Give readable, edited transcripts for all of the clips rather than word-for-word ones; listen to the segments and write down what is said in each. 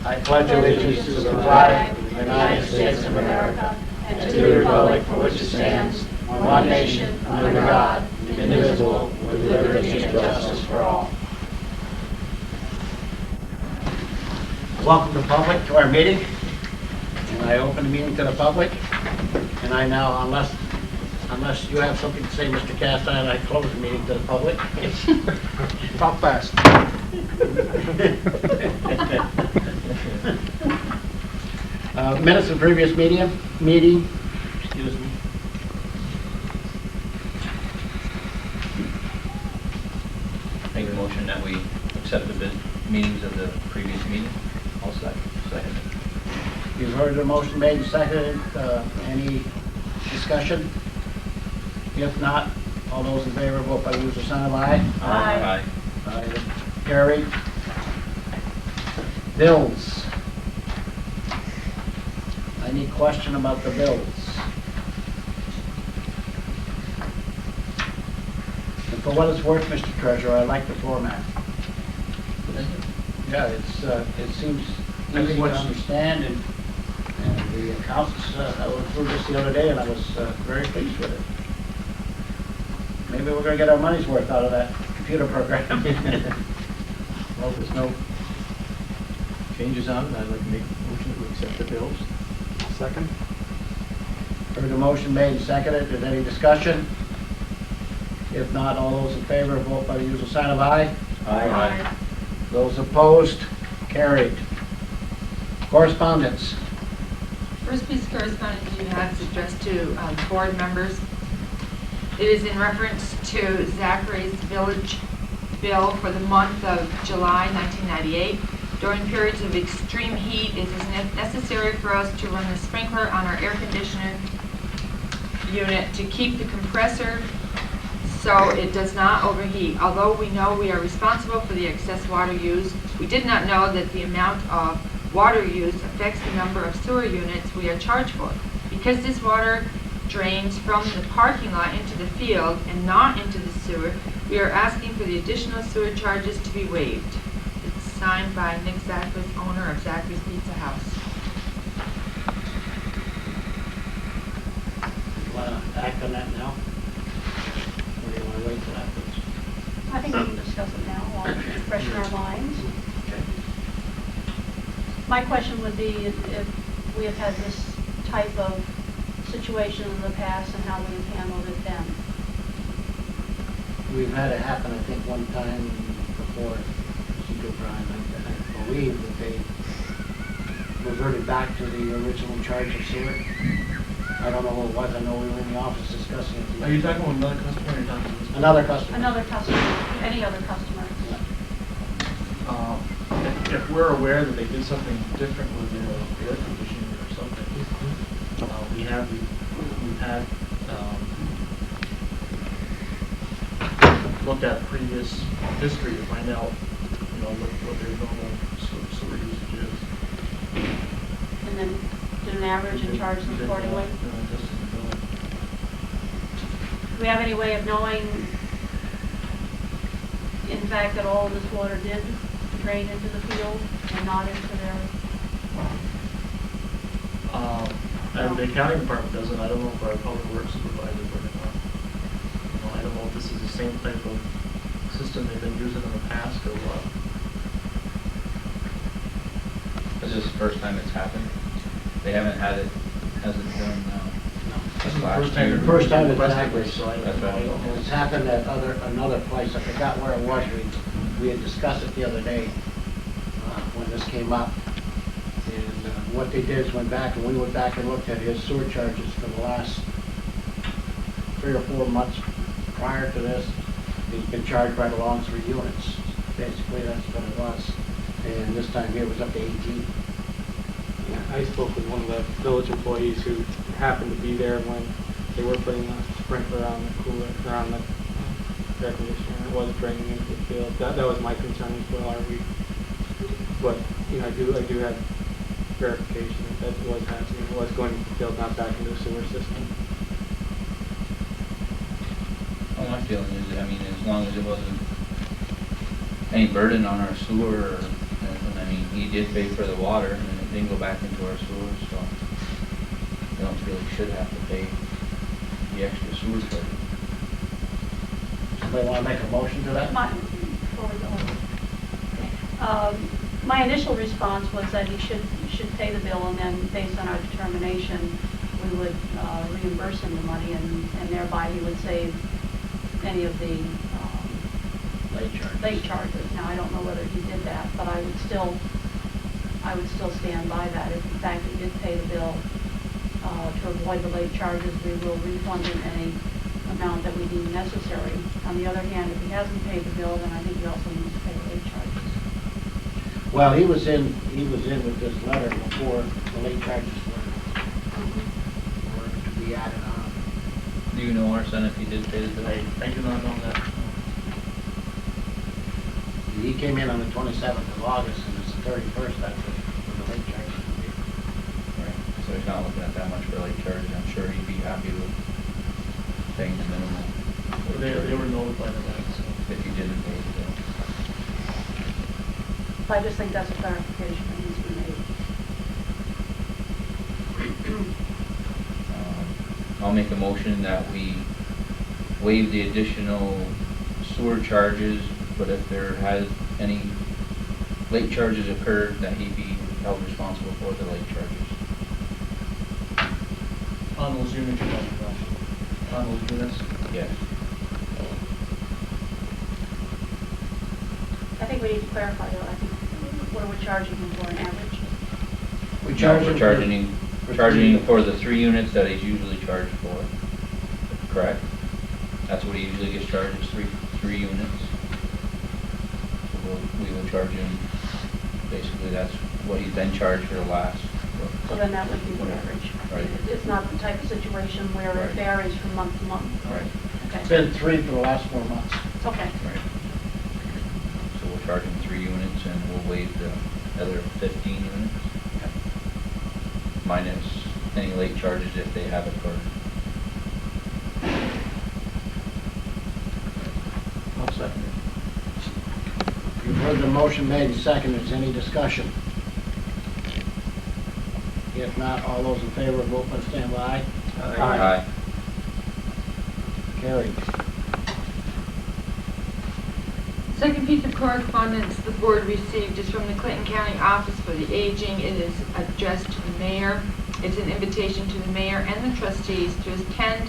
I pledge allegiance to the flag of the United States of America and to the republic for which it stands, one nation, under God, indivisible, with liberty and justice for all. Welcome the public to our meeting. And I open the meeting to the public. And I now, unless you have something to say, Mr. Castine, I close the meeting to the public. Talk fast. Minutes of previous meeting. Excuse me. Make a motion that we accept the meetings of the previous meeting. I'll second. You've heard the motion made and seconded. Any discussion? If not, all those in favor vote by the usual sign of aye. Aye. Aye. Carried. Bills. Any question about the bills? And for what it's worth, Mr. Treasurer, I like the format. Yeah, it seems easy to understand, and the accounts, I went through this the other day, and I was very pleased with it. Maybe we're going to get our money's worth out of that computer program. Well, there's no changes on it. I'd like to make a motion to accept the bills. Second. Heard the motion made and seconded. Is there any discussion? If not, all those in favor vote by the usual sign of aye. Aye. Those opposed, carried. Correspondence. First piece of correspondence you have is addressed to board members. It is in reference to Zachary's Village bill for the month of July 1998. During periods of extreme heat, it is necessary for us to run the sprinkler on our air conditioner unit to keep the compressor so it does not overheat. Although we know we are responsible for the excess water used, we did not know that the amount of water used affects the number of sewer units we are charged for. Because this water drains from the parking lot into the field and not into the sewer, we are asking for the additional sewer charges to be waived. It's signed by Nick Zachary's, owner of Zachary's Pizza House. Want to act on that now? Or do you want to wait till afterwards? I think we can discuss it now while it's fresh in our minds. Okay. My question would be if we have had this type of situation in the past and how we've handled it then. We've had it happen, I think, one time before, Mr. Brian, I believe that they reverted back to the original charge of sewer. I don't know who it was. I know we were in the office discussing it. Are you talking about another customer or are you talking about this? Another customer. Another customer, any other customer. If we're aware that they did something different with their air conditioning or something, we've had looked at previous history to find out, what their normal sewer usage is. And then do an average and charge them accordingly. Just in the building. Do we have any way of knowing, in fact, that all this water did drain into the field and not into their... And the accounting department doesn't. I don't know if our public works supervisor would or not. I don't know if this is the same type of system they've been using in the past or what. This is the first time it's happened. They haven't had it, hasn't done This is the last first time. year. First time it's Requested happened. this, so I That's don't right. know. It's happened at another place. I forgot where it was. We had discussed it the other day when this came up. And what they did is went back, and we went back and looked at his sewer charges for the last 3 or 4 months prior to this. He's been charged right along 3 units. Basically, that's what it was. And this time here it was up to 18. Yeah, I spoke with one of the village employees who happened to be there when they were putting a sprinkler on the cooler, or on the air conditioner. It was draining into the field. That was my concern as well. But I do have verification that was happening. It was going to the field, not back into the sewer system. Well, my feeling is, as long as it wasn't any burden on our sewer or anything I mean, he did pay for the water, and it didn't go back into our sewers, so we don't feel he should have to pay the extra sewer charge. Somebody want to make a motion to that? Before we go on. My initial response was that he should pay the bill, and then based on our determination, we would reimburse him the money, and thereby he would save any of the late charges. Now, I don't know whether he did that, but I would still stand by that. If in fact he did pay the bill to avoid the late charges, we will refund him any amount that we deem necessary. On the other hand, if he hasn't paid the bill, then I think he also needs to pay the late charges. Well, he was in with this letter before the late charges were to be added on. Do you know, Arson, if he did pay the bill? I do not know that. He came in on the 27th of August, and it's the 31st, that's when the late charges will be. Right, so he's not looking at that much for late charges. I'm sure he'd be happy with paying the minimum. They were notified of that, so. If he didn't pay the bill. I just think that's a clarification that needs to be made. I'll make a motion that we waive the additional sewer charges, but if there has any late charges occurred, that he be held responsible for the late charges. On those units you're talking about? On those units? Yes. I think we need to clarify though. I think what are we charging him for an average? We We're charging him for the 3 units that he's usually charged for. Correct? That's what he usually gets charged, is three units. So we will charge him, basically that's what he's been charged for the last. So then that would be the average. Right. It's not the type of situation where it Right. varies from month to month. Right. It's Okay. been 3 for the last 4 months. Okay. Right. So we'll charge him 3 units and we'll waive the other 15 units. Minus any late charges if they have occurred. I'll second it. You've heard the motion made and seconded. Is any discussion? If not, all those in favor, vote by standby. Aye. Carried. Second piece of correspondence the board received is from the Clinton County Office for the Aging. It is addressed to the mayor. It's an invitation to the mayor and the trustees to attend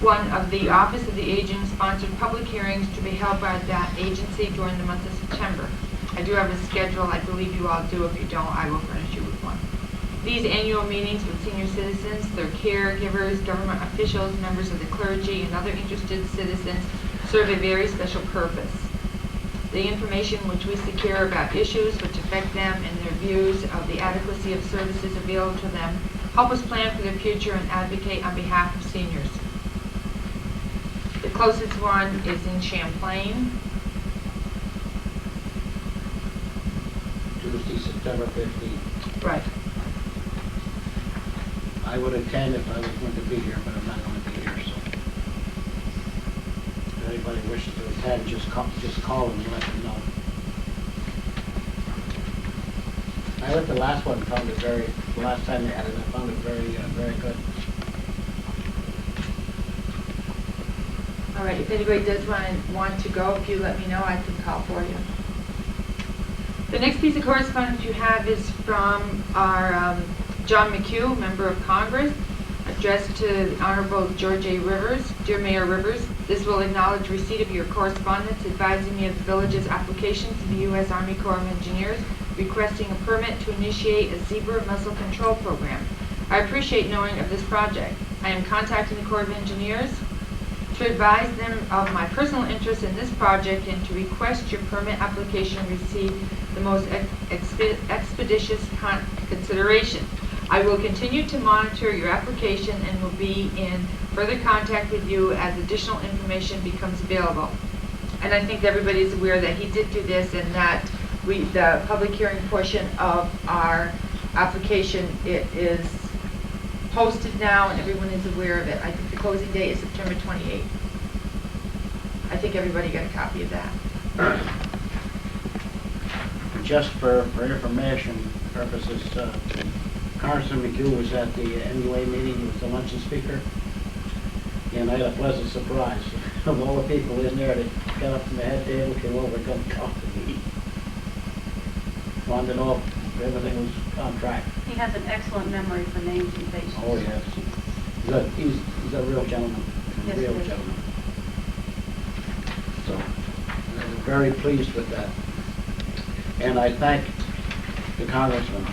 one of the Office of the Aging sponsored public hearings to be held by that agency during the month of September. I do have a schedule. I believe you all do. If you don't, I will furnish you with one. These annual meetings with senior citizens, their caregivers, government officials, members of the clergy, and other interested citizens serve a very special purpose. The information which we secure about issues which affect them and their views of the adequacy of services available to them help us plan for their future and advocate on behalf of seniors. The closest one is in Champlain. Tuesday, September 15th. Right. I would attend if I was going to be here, but I'm not going to be here, so. If anybody wishes to attend, just call them and let them know. I went to the last one, found it the last time they had it, I found it very good. All right, if anybody does want to go, if you let me know, I can call for you. The next piece of correspondence you have is from our John McHugh, Member of Congress, addressed to the Honorable George A. Rivers. Dear Mayor Rivers, this will acknowledge receipt of your correspondence advising me of the village's application to the U.S. Army Corps of Engineers requesting a permit to initiate a zebra muzzle control program. I appreciate knowing of this project. I am contacting the Corps of Engineers to advise them of my personal interest in this project and to request your permit application receive the most expeditious consideration. I will continue to monitor your application and will be in further contact with you as additional information becomes available. And I think everybody is aware that he did do this and that the public hearing portion of our application, it is posted now and everyone is aware of it. I think the closing date is September 28th. I think everybody got a copy of that. just for information purposes, Congressman McHugh was at the NUA meeting, he was the luncheon speaker, and I had a pleasant surprise. Of all the people in there that got up from the head table, came over and come talk to me. Wanted to know if everything was on track. He has an excellent memory for names and faces. Oh, yes. He's a real gentleman, a Yes, real he is. gentleman. So, I'm very pleased with that. And I thank the congressman.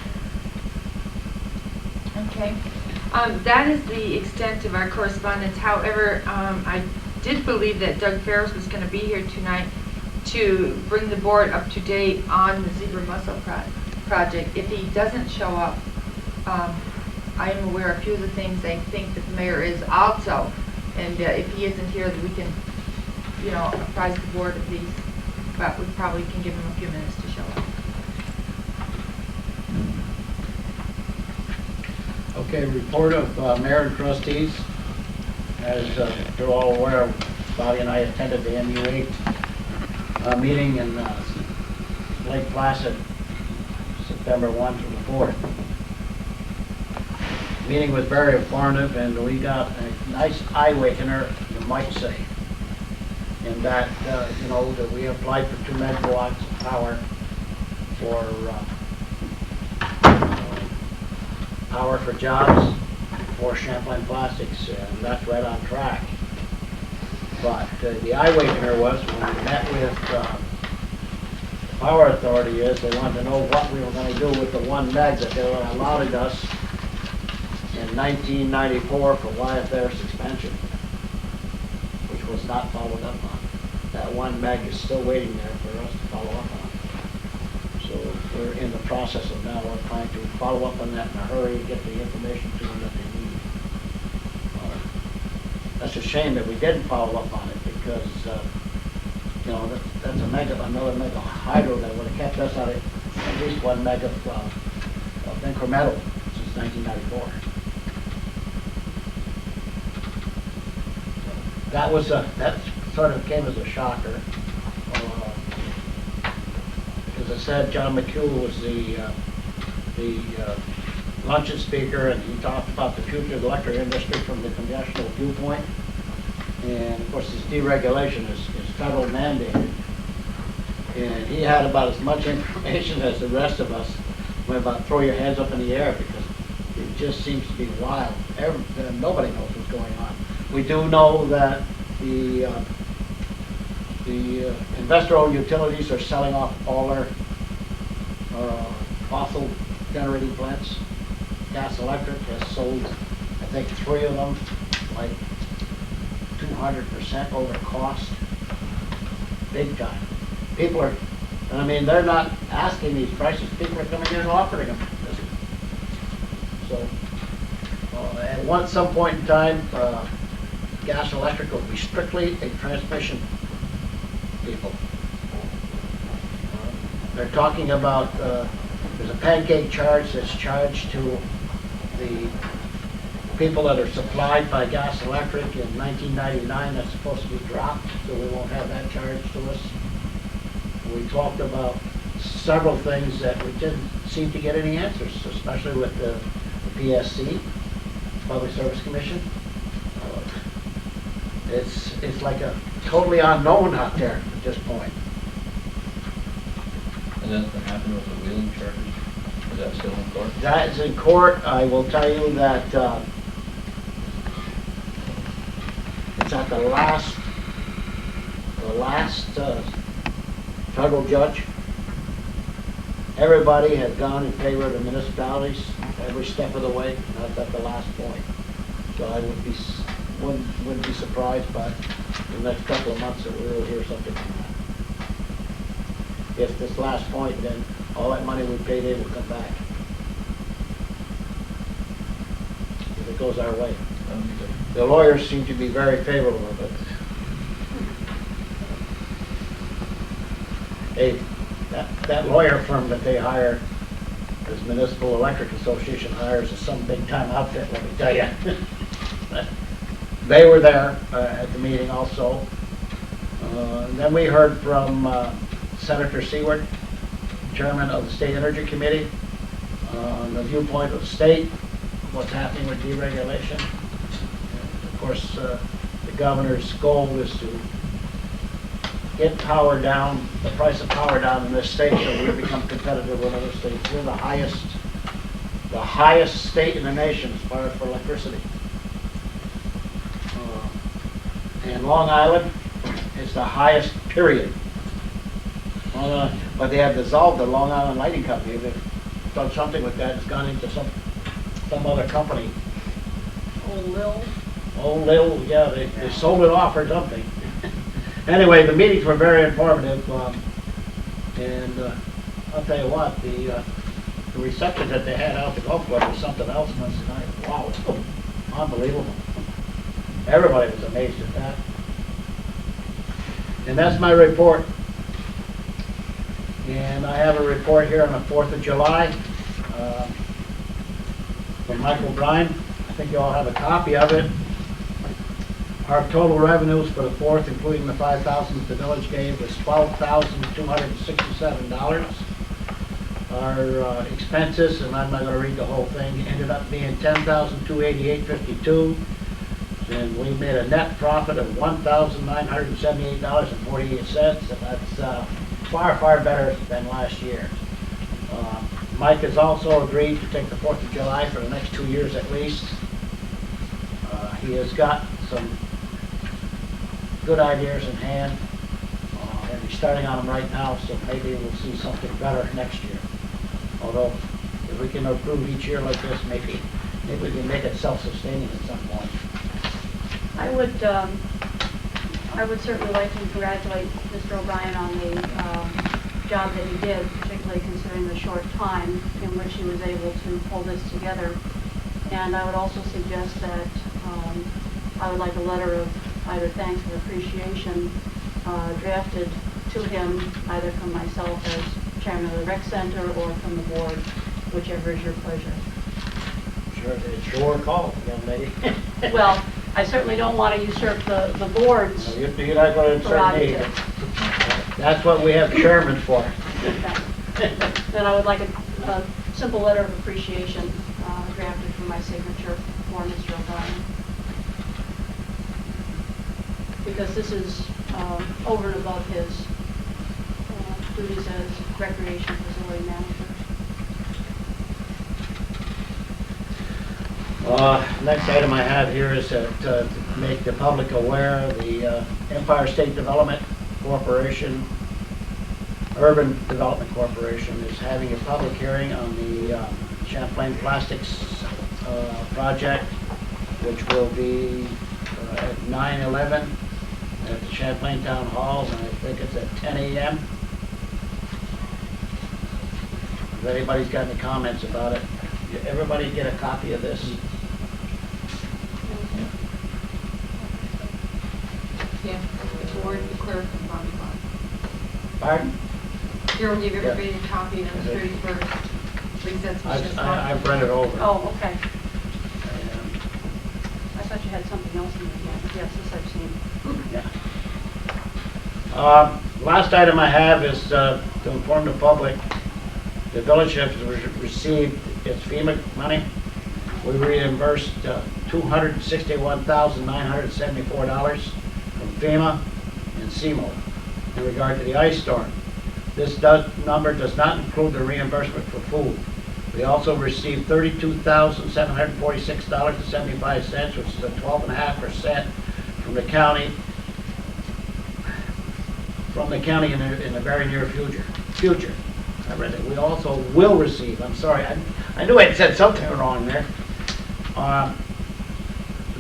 Okay. That is the extent of our correspondence. However, I did believe that Doug Ferris was going to be here tonight to bring the board up to date on the zebra mussel project. If he doesn't show up, I am aware of a few of the things I think that the mayor is also. And if he isn't here, then we can, apprise the board of these. But we probably can give him a few minutes to show up. Okay, report of mayor and trustees. As you're all aware, Bobby and I attended the MU8 meeting in Lake Placid, September 1 through the 4th. Meeting was very informative, and we got a nice eye-awakener, you might say, in that, that we applied for 2 megawatts of power for jobs for Champlain Plastics, and that's right on track. But the eye-awakener was when we met with Power Authority they wanted to know what we were going to do with the 1 meg that they were allotted us in 1994 for YFR's expansion, which was not followed up on. That 1 meg is still waiting there for us to follow up on. So we're in the process of now trying to follow up on that in a hurry and get the information to them that they need. That's a shame that we didn't follow up on it because, that's another mega hydro that would have kept us at least 1 meg of incremental since 1994. That sort of came as a shocker. As I said, John McHugh was the luncheon speaker, and he talked about the future of the electric industry from the congressional viewpoint. And of course, this deregulation is federal mandated. And he had about as much information as the rest of us. When about throw your hands up in the air because it just seems to be wild. Nobody knows what's going on. We do know that the investor-owned utilities are selling off all their fossil generating plants. Gas Electric has sold, I think, 3 of them, like 200% over cost. Big time. People are, they're not asking these prices. People are coming in and offering them. So, at some point in time, Gas Electric will be strictly a transmission people. They're talking about, there's a pancake charge that's charged to the people that are supplied by Gas Electric in 1999. That's supposed to be dropped, so we won't have that charge to us. We talked about several things that we didn't seem to get any answers, especially with the PSC, Public Service Commission. It's like a totally unknown out there at this point. And that's what happened with the wheeling charges? Is that still in court? That is in court. I will tell you that it's at the last federal judge. Everybody has gone in favor of the municipalities every step of the way. That's at the last point. So I wouldn't be surprised by the next couple of months that we'll hear something from that. If this last point, then all that money we paid in will come back. If it goes our way. The lawyers seem to be very favorable of it. That lawyer firm that they hire, this Municipal Electric Association hires, is some big time outfit, let me tell you. They were there at the meeting also. Then we heard from Senator Seward, chairman of the State Energy Committee, on the viewpoint of the state, what's happening with deregulation. And of course, the governor's goal is to get power down, the price of power down in this state so we become competitive with other states. We're the highest state in the nation as far as for electricity. And Long Island is the highest, period. But they have dissolved the Long Island Lighting Company. They've done something with that. It's gone into some other company. Old Lil, yeah, they sold it off or something. Anyway, the meetings were very informative, and I'll tell you what, the reception that they had out the golf club was something else Wednesday night. Wow, unbelievable. Everybody was amazed at that. And that's my report. And I have a report here on the 4th of July from Michael Bryan. I think you all have a copy of it. Our total revenues for the 4th, including the $5,000 the village gave, was $12,267. Our expenses, and I'm not going to read the whole thing, ended up being $10,288.52. And we made a net profit of $1,978.48. And that's far, far better than last year. Mike has also agreed to take the 4th of July for the next 2 years at least. He has got some good ideas in hand, and he's starting on them right now, so maybe we'll see something better next year. Although, if we can improve each year like this, maybe we can make it self-sustaining at some point. I would certainly like to congratulate Mr. O'Brien on the job that he did, particularly considering the short time in which he was able to pull this together. And I would also suggest that I would like a letter of either thanks or appreciation drafted to him, either from myself as chairman of the rec center or from the board, whichever is your pleasure. Sure, it's your call, young lady. Well, I certainly don't want to usurp the board's No, you're not going to insert me. prerogative. That's what we have chairmen for. Then I would like a simple letter of appreciation drafted for my signature for Mr. O'Brien. Because this is over and above his duties as recreation facility manager. Next item I have here is to make the public aware the Empire State Development Corporation, Urban Development Corporation is having a public hearing on the Champlain Plastics project, which will be at 9/11 at the Champlain Town Hall, and I think it's at 10 a.m. If anybody's got any comments about it, everybody get a copy of this. Yeah, the board, the clerk, and Bobby Bond. Pardon? Here, we'll give everybody a copy on the 31st. At least that's what she's I've read it over. Oh, okay. And, I thought you had something else in your hand. Yes, this I've seen. yeah. Last item I have is to inform the public, the village has received its FEMA money. We reimbursed $261,974 from FEMA and CMO in regard to the ice storm. This number does not include the reimbursement for food. We also received $32,746.75, which is a 12.5% from the county in the very near future. I read it. We also will receive, I'm sorry, I knew I had said something wrong there. The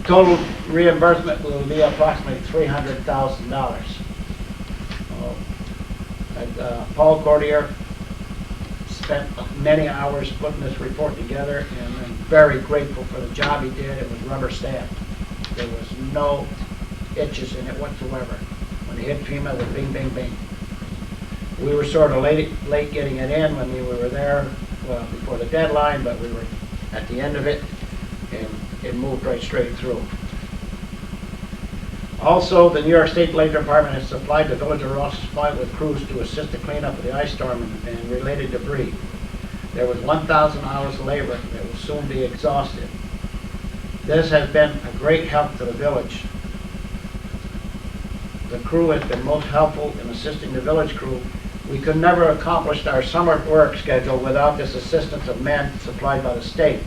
total reimbursement will be approximately $300,000. Paul Cordier spent many hours putting this report together, and I'm very grateful for the job he did. It was rubber stamped. There was no itches in it whatsoever. When it hit FEMA, it was bing, bing, bing. We were sort of late getting it in when we were there before the deadline, but we were at the end of it, and it moved right straight through. Also, the New York State Labor Department has supplied the village of Rouses Point with crews to assist the cleanup of the ice storm and related debris. There was 1,000 hours of labor that will soon be exhausted. This has been a great help to the village. The crew has been most helpful in assisting the village crew. We could never have accomplished our summer work schedule without this assistance of men supplied by the state.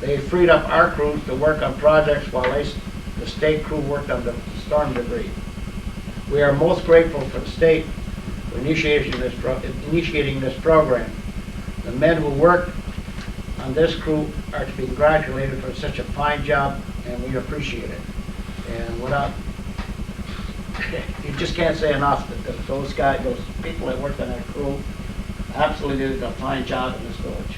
They freed up our crews to work on projects while the state crew worked on the storm debris. We are most grateful for the state for initiating this program. The men who worked on this crew are to be congratulated for such a fine job, and we appreciate it. And without, you just can't say enough that those guys, those people that worked on that crew absolutely did a fine job in this village.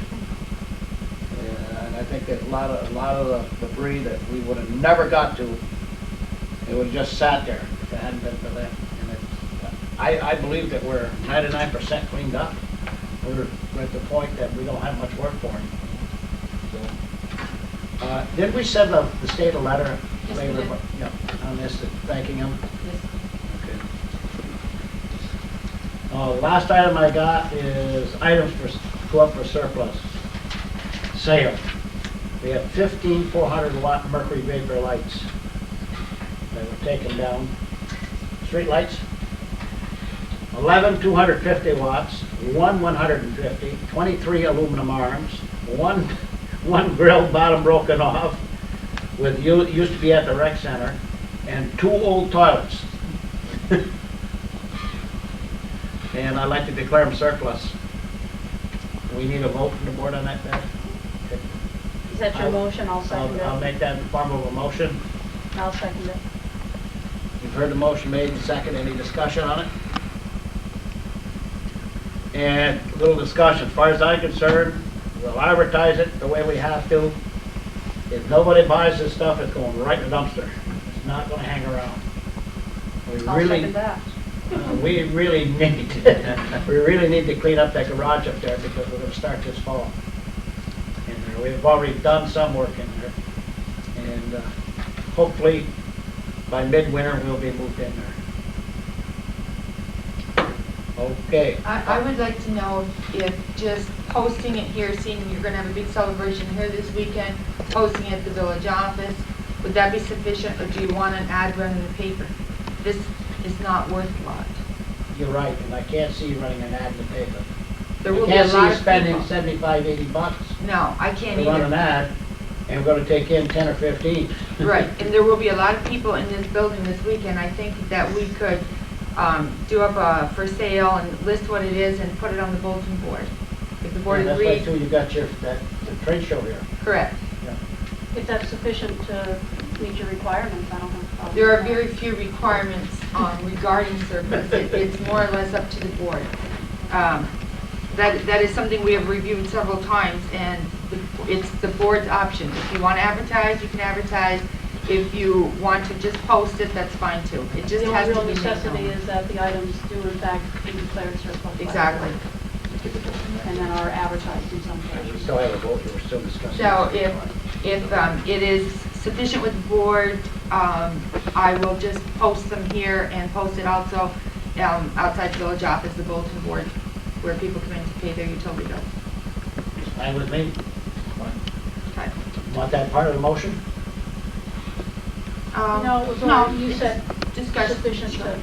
And I think that a lot of the debris that we would have never got to, it would have just sat there if it hadn't been for them. And I believe that we're 99% cleaned up. We're at the point that we don't have much work for them. So, did we send the state a letter? Yes, we did. Yeah, on this, thanking them? Yes. Okay. Last item I got is items go up for surplus. Sale. We have 15 400-watt mercury vapor lights that were taken down. Street lights. 11 250 watts, 1 150, 23 aluminum arms, one grill bottom broken off, with used to be at the rec center, and 2 old toilets. And I'd like to declare them surplus. We need a vote from the board on that, Beth? Is that your motion? I'll second I'll it. make that in the form of a motion. I'll second it. You've heard the motion made and second. Any discussion on it? And a little discussion. As far as I'm concerned, we'll advertise it the way we have to. If nobody buys this stuff, it's going right in the dumpster. It's not going to hang around. I'll second that. We really need to clean up that garage up there because we're going to start this fall. And we've already done some work in there. And hopefully by midwinter we'll be moved in there. Okay. I would like to know if just posting it here, seeing you're gonna have a big celebration here this weekend, posting it at the village office, would that be sufficient, or do you want an ad run in the paper? This is not worth a lot. You're right, and I can't see you running an ad in the paper. There I will be a can't see lot you of spending people. 75, 80 bucks No, I can't to run an either. ad, and we're gonna take in 10 or 15. Right, and there will be a lot of people in this building this weekend. I think that we could do up a for sale and list what it is and put it on the bulletin board. If the board And that's why agrees, too, you got the trade show here. correct. Yeah. If that's sufficient to meet your requirements, I don't have a problem. There are with that. very few requirements regarding surplus. It's more or less up to the board. That is something we have reviewed several times, and it's the board's option. If you want to advertise, you can advertise. If you want to just post it, that's fine too. It just The has only to real be made necessity known. is that the items do in fact be declared surplus. by the Exactly. board, And then are advertised in some We fashion. still have a vote, we're still discussing. So this. if it is sufficient with the board, I will just post them here and post it also outside the village office, the bulletin board, where people come in to pay their utility bill. Fine with me? Okay. Want that part of the motion? No, it was no, already, you it's said discussion. sufficient to,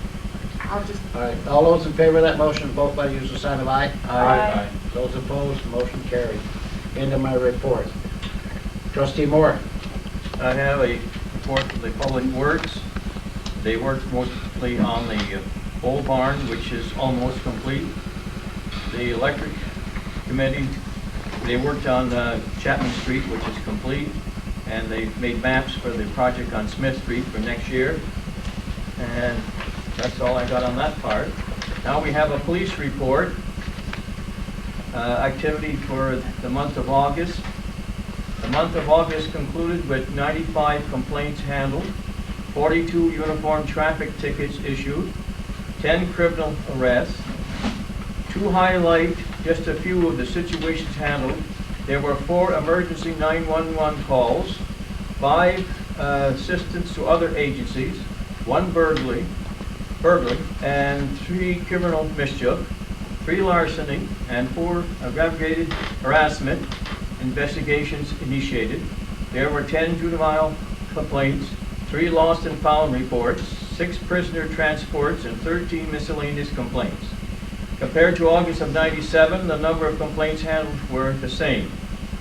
I'll just, All right, all those in favor of that motion, vote by the usual sign of aye. Aye. Those opposed, motion carried. End of my report. Trustee Moore. I have a report for the Public Works. They worked mostly on the old barn, which is almost complete. The Electric Committee, they worked on Chapman Street, which is complete, and they made maps for the project on Smith Street for next year. And that's all I got on that part. Now we have a police report, activity for the month of August. The month of August concluded with 95 complaints handled, 42 uniform traffic tickets issued, 10 criminal arrests. To highlight just a few of the situations handled, there were 4 emergency 911 calls, 5 assistance to other agencies, 1 burglary, and 3 criminal mischief, 3 larceny, and 4 aggravated harassment investigations initiated. There were 10 juvenile complaints, 3 lost and found reports, 6 prisoner transports, and 13 miscellaneous complaints. Compared to August of '97, the number of complaints handled were the same.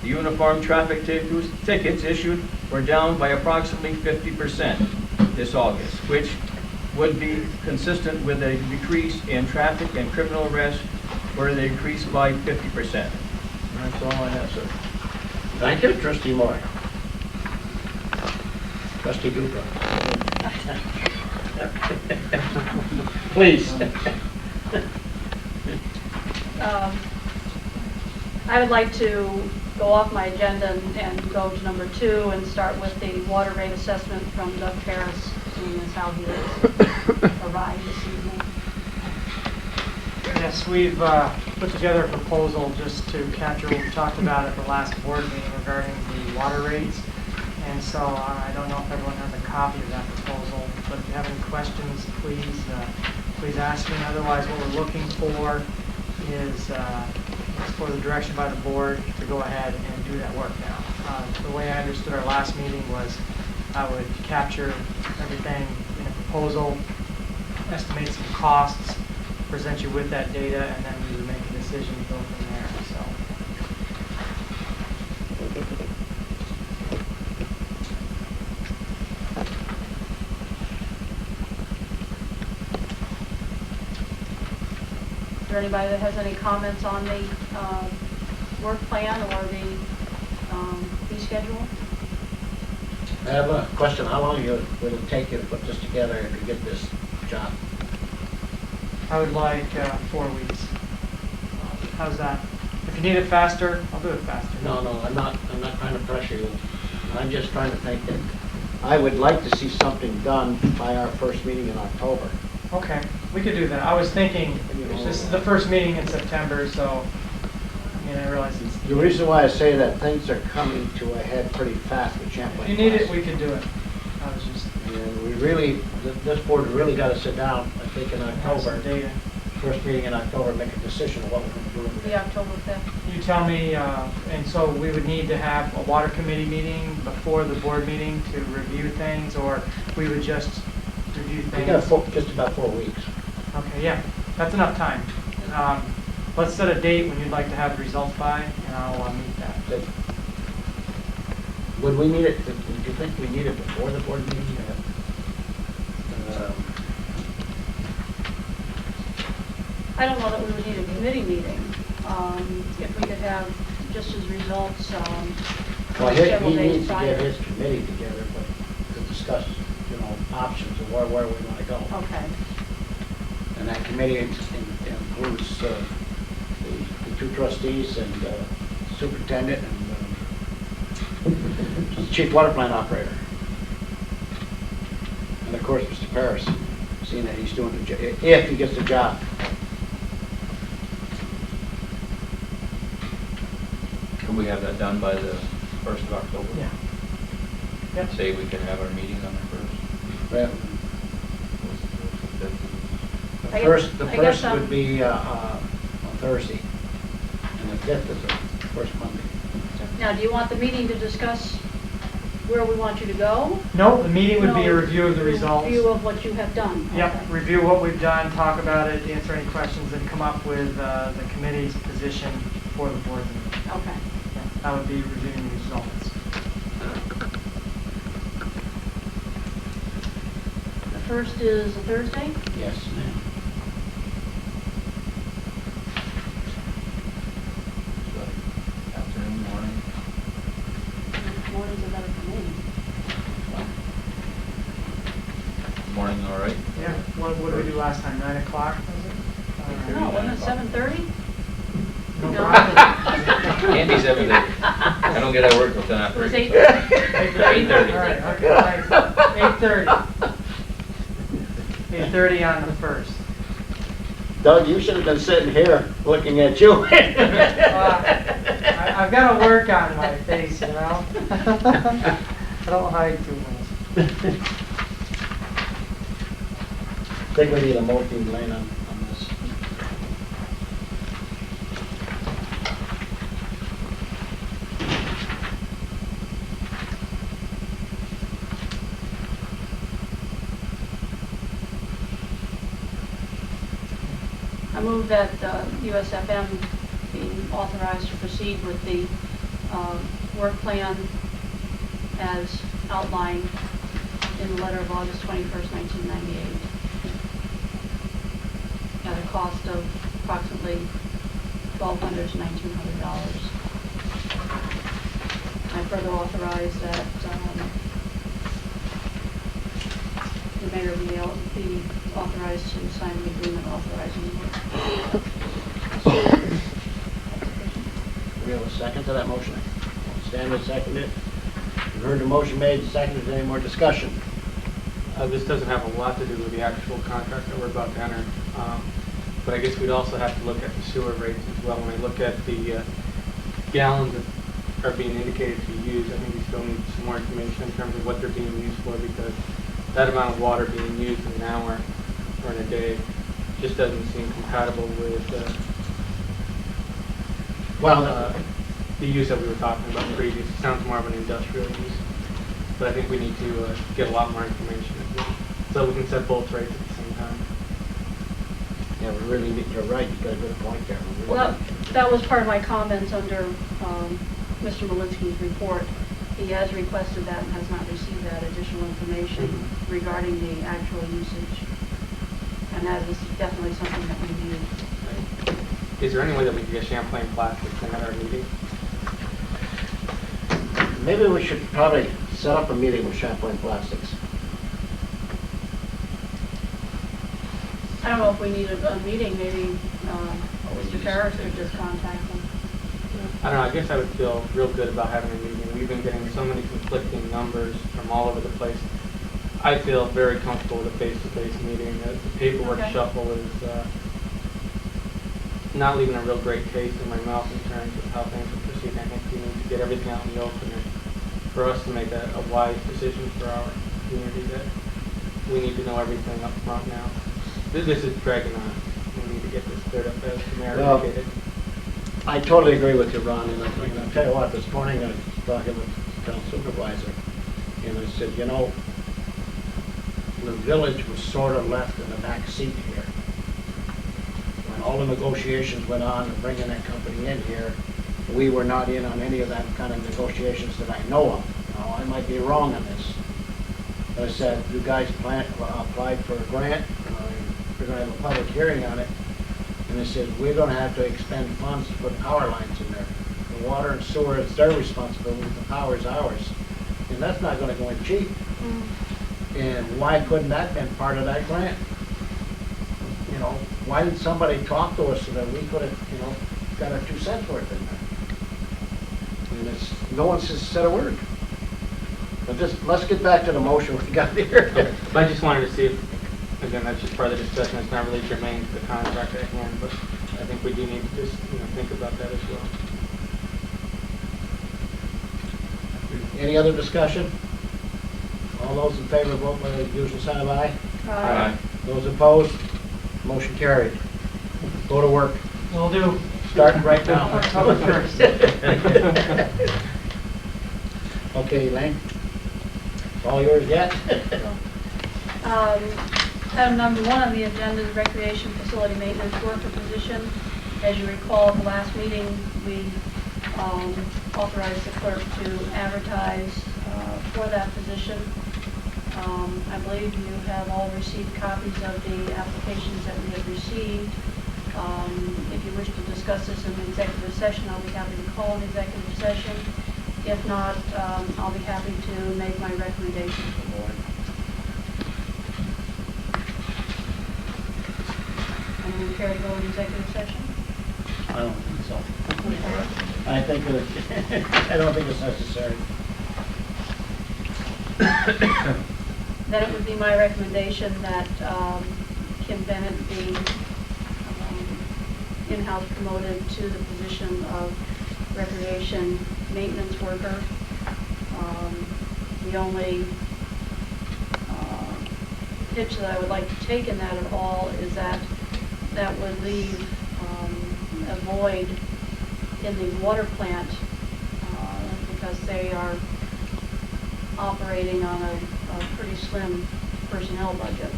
The uniform traffic tickets issued were down by approximately 50% this August, which would be consistent with a decrease in traffic and criminal arrests where they increased by 50%. And that's all I have, sir. Thank you, Trustee Moore. Trustee Duca. Please. I would like to go off my agenda and go to number 2 and start with the water rate assessment from Doug Ferris, seeing as how he has arrived this evening. Yes, we've put together a proposal just to capture what we talked about at the last board meeting regarding the water rates. And so I don't know if everyone has a copy of that proposal, but if you have any questions, please ask me. Otherwise, what we're looking for is for the direction by the board to go ahead and do that work now. The way I understood our last meeting was I would capture everything in a proposal, estimate some costs, present you with that data, and then we would make a decision to go from there. Is there anybody that has any comments on the work plan or the fee schedule? I have a question. How long will it take you to put this together and to get this job? I would like 4 weeks. How's that? If you need it faster, I'll do it faster. No, I'm not trying to pressure you. I'm just trying to think that I would like to see something done by our first meeting in October. Okay, we could do that. I was thinking, this is the first meeting in September, so, I mean, I realize it's... The reason why I say that things are coming to a head pretty fast with Champlain. If you need it, Class. we can do it. I was just... And we really, this board really got to sit down, I think in have some October, data. first meeting in October, make a decision of what we're going to do. with it. The October 5th? You tell me, and so we would need to have a water committee meeting before the board meeting to review things, or we would just review We things? got just about 4 weeks. Okay, yeah, that's enough time. Let's set a date when you'd like to have the results by, and I'll meet that. Would we need it, do you think we need it before the board meeting? I don't know that we would need a committee meeting. If we could have just his results Well, several he days needs to prior. get his committee together, but to discuss, options of where we want to go. Okay. And that committee includes the 2 trustees and superintendent and chief water plant operator. And of course, Mr. Paris, seeing that he's doing the job, if he gets the job. Can we have that done by the 1st of October? Yeah. Yep. Say we can have our meeting on the 1st. Well, I The guess- first, the I guess, first would be on Thursday, and the 5th is the first Monday. Now, do you want the meeting to discuss where we want you to go? No, the meeting would be a No, review of the a results. Review of what you have done. Yep, Okay. review what we've done, talk about it, answer any questions, and come up with the committee's position for the board meeting. Okay. Yeah, that would be reviewing the results. The first is a Thursday? Yes, ma'am. Afternoon, morning. Mornings are better for me. Morning, all right? Yeah, what did we do last time, 9 o'clock, was it? No, wasn't it 7:30? No No. problem. Can't be 7 days. I don't get out of work till 10 It after. was 8. 8:30? All right, okay, thanks. 8:30. 8:30 on the 1st. Doug, you should have been sitting here looking at you. I've got to work on my face, I don't hide too much. Think we need a motion, Lane, on this. I move that USFM be authorized to proceed with the work plan as outlined in the letter of August 21st, 1998, at a cost of approximately $1,200 to $1,900. I further authorize that the mayor be authorized to sign the agreement authorizing the work. We have a second to that motion. Stanley seconded it. You've heard the motion made and seconded. Any more discussion? This doesn't have a lot to do with the actual contract that we're about to enter. But I guess we'd also have to look at the sewer rates as well. When I look at the gallons that are being indicated to be used, I think we still need some more information in terms of what they're being used for, because that amount of water being used in an hour or in a day just doesn't seem compatible with the use that we were talking about previously. It sounds more of an industrial use. But I think we need to get a lot more information as well, so we can set both rates at the same time. Yeah, we really need, you're right, you got a good point there. We really Well, need- that was part of my comments under Mr. Malinsky's report. He has requested that and has not received that additional information regarding the actual usage. And that is definitely something that we need. Is there any way that we can get Champlain Plastics in at our meeting? Maybe we should probably set up a meeting with Champlain Plastics. I don't know if we need a meeting, maybe Mr. Ferris could just contact them. I don't know, I guess I would feel real good about having a meeting. We've been getting so many conflicting numbers from all over the place. I feel very comfortable with a face-to-face meeting. The paperwork Okay. shuffle is not leaving a real great taste in my mouth in terms of how things are proceeding. I think we need to get everything out in the open and for us to make a wise decision for our community, that we need to know everything up front now. This is dragging on. We need to get this cleared up as the mayor Well, indicated. I totally agree with you, Ron, and I'll tell you what, this morning I was talking with the town supervisor, and I said, you know, the village was sort of left in the back seat here. When all the negotiations went on and bringing that company in here, we were not in on any of that kind of negotiations that I know of. Now, I might be wrong on this. But I said, you guys applied for a grant, we're gonna have a public hearing on it. And they said, we're gonna have to expend funds to put power lines in there. The water and sewer, it's their responsibility, the power is ours. And that's not gonna go in cheap. And why couldn't that been part of that grant? You know, why didn't somebody talk to us so that we could have, you know, got our 2 cents worth in there? And it's, no one said a word. But just, let's get back to the motion we got here. But I just wanted to see if, again, that's just part of the discussion. It's not really germane to the contract at hand, but I think we do need to just, think about that as well. Any other discussion? All those in favor, vote by the usual sign of aye. Aye. Those opposed, motion carried. Go to work. Will do. Start right now. October 1st. Okay, Elaine? All yours yet? Item number 1 on the agenda is recreation facility maintenance worker position. As you recall, at the last meeting, we authorized the clerk to advertise for that position. I believe you have all received copies of the applications that we have received. If you wish to discuss this in the executive session, I'll be happy to call an executive session. If not, I'll be happy to make my recommendation to the board. Anyone care to go into executive session? I don't think so. I think it, I don't think it's necessary. Then it would be my recommendation that Kim Bennett be in-house promoted to the position of recreation maintenance worker. The only pitch that I would like to take in that at all is that that would leave a void in the water plant because they are operating on a pretty slim personnel budget.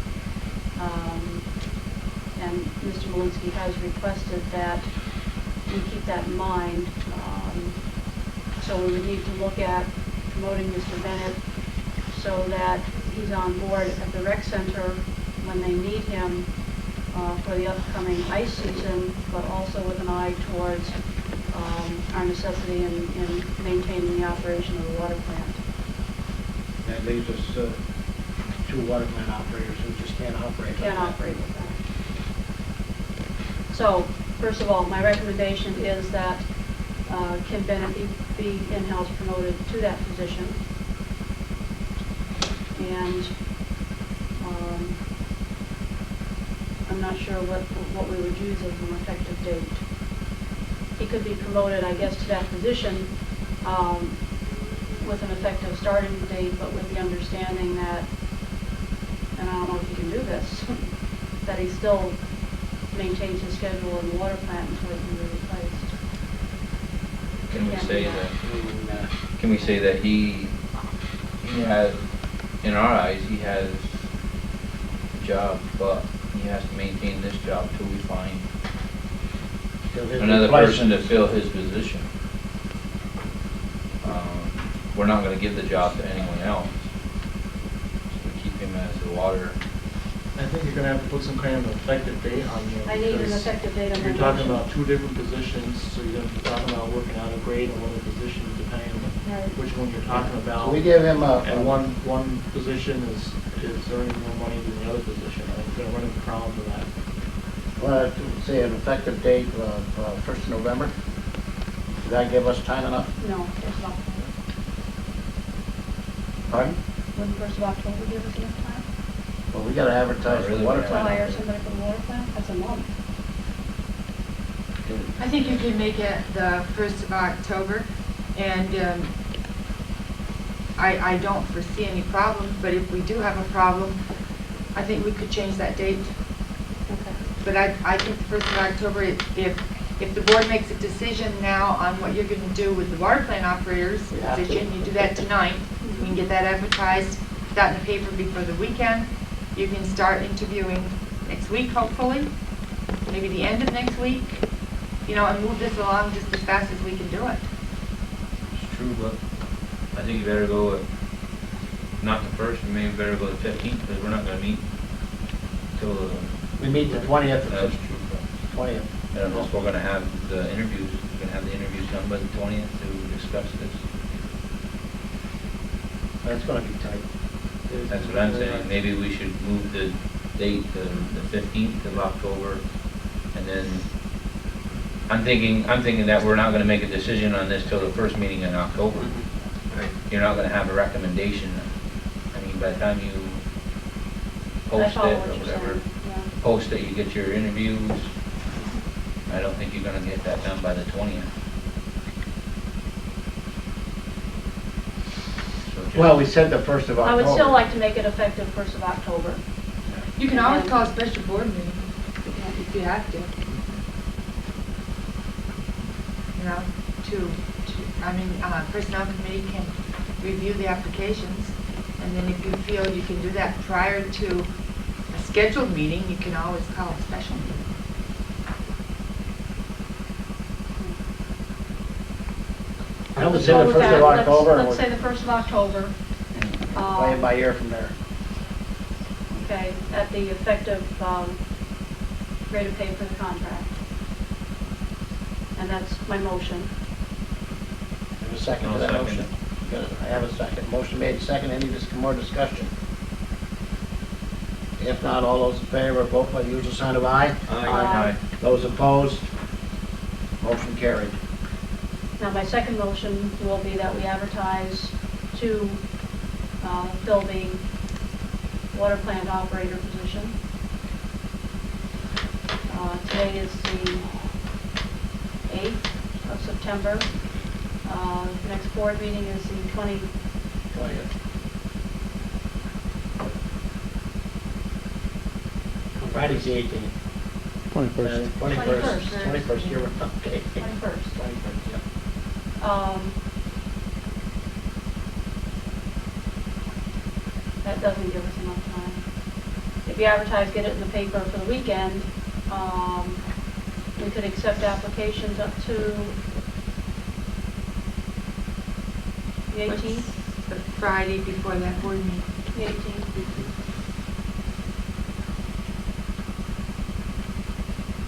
And Mr. Malinsky has requested that we keep that in mind. So we would need to look at promoting Mr. Bennett so that he's on board at the rec center when they need him for the upcoming ice season, but also with an eye towards our necessity in maintaining the operation of the water plant. That leaves us 2 water plant operators who just can't operate. Can't operate with that. So, first of all, my recommendation is that Kim Bennett be in-house promoted to that position. And I'm not sure what we would use as an effective date. He could be promoted, I guess, to that position with an effective starting date, but with the understanding that, and I don't know if he can do this, that he still maintains his schedule in the water plant until he can be replaced. Can we say that he has, in our eyes, he has a job, but he has to maintain this job till we find another person to fill his position? We're not gonna give the job to anyone else. So we keep him as the water. I think you're gonna have to put some kind of an effective date on you. I need an because effective date on my You're talking motion. about 2 different positions, so you're gonna be talking about working out a grade on one of the positions depending on Right. which one you're talking about. So we give him And one position is earning more money than the other position. I think you're gonna run into problems with that. well, say an effective date of 1st of November. Does that give us time enough? No, first of October. Pardon? Wouldn't first of October give us enough time? Well, we gotta advertise for Really, water we To have plant. hire somebody for the water plant? That's a month. I think you can make it the 1st of October, and I don't foresee any problems, but if we do have a problem, I think we could change that date. Okay. But I think the 1st of October, if the board makes a decision now on what you're going to do with the water plant operator's We have to. position, you do that tonight. We can get that advertised, put that in the paper before the weekend. You can start interviewing next week, hopefully, maybe the end of next week, and move this along just as fast as we can do it. It's true, but I think you better go with, not the 1st, you maybe better go the 15th, because we're not gonna meet till the. We meet the 20th. That's true. 20th. I don't know if we're gonna have the interviews, we're gonna have the interviews done by the 20th to discuss this. That's gonna be tight. That's what I'm saying, maybe we should move the date to the 15th of October, and then, I'm thinking that we're not gonna make a decision on this till the first meeting in October. You're not gonna have a recommendation, I mean, by the time you I post it follow or what you're whatever, saying, yeah. post it, you get your interviews, I don't think you're gonna get that done by the 20th. So just- Well, we said the 1st of I October. would still like to make it effective 1st of October. You can always call a special board meeting if you have to. Personnel committee can review the applications, and then if you feel you can do that prior to a scheduled meeting, you can always call a special meeting. I would Let's say go the with 1st of that. October. Let's say the 1st of October. Play it by ear from there. Okay, at the effective rate of pay for the contract. And that's my motion. Have a second to I'll that second motion? it. Good. I have a second. Motion made, second. Any more discussion? If not, all those in favor, vote by the usual sign of aye. Aye. Those opposed? Motion carried. Now, my second motion will be that we advertise to fill the water plant operator position. Today is the 8th of September. Next board meeting is the 20th. Friday's the 18th. 21st. 21st. 21st. 21st, you're right, okay. 21st. 21st, yeah. That doesn't give us enough time. If you advertise, get it in the paper for the weekend, we could accept applications up to the 18th. The Friday before that board meeting. The 18th.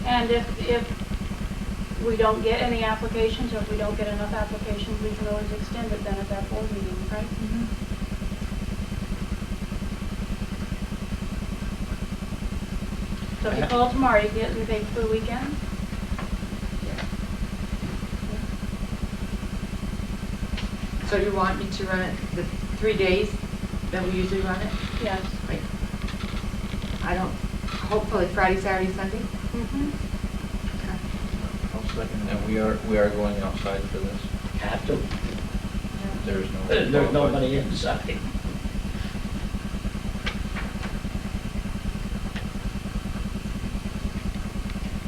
And if we don't get any applications, or if we don't get enough applications, we can always extend it then at that board meeting, right? So if you call tomorrow, you can get it in the paper for the weekend? So you want me to run it the 3 days that we usually run it? Yes. Wait. I don't, hopefully Friday, Saturday, Sunday? Mm-hmm. I'll second that. We are going outside for this. Have to. There's no. There's nobody inside.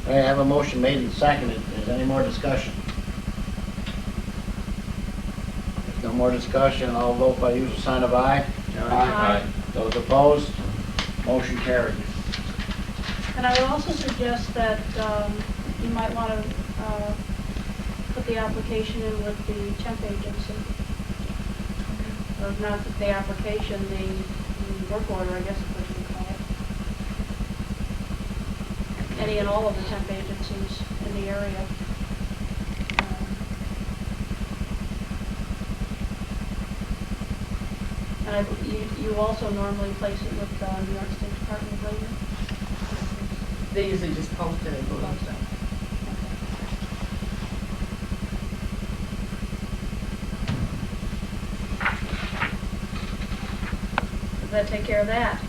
I have a motion made and seconded. Is there any more discussion? If no more discussion, I'll vote by usual sign of aye. Aye. Those opposed, motion carried. And I would also suggest that you might want to put the application in with the temp agency. Or not the application, the work order, I guess is what you would call it. Any and all of the temp agencies in the area. And you also normally place it with the New York State Department of Labor. They usually just post it and go to stuff. Does that take care of that?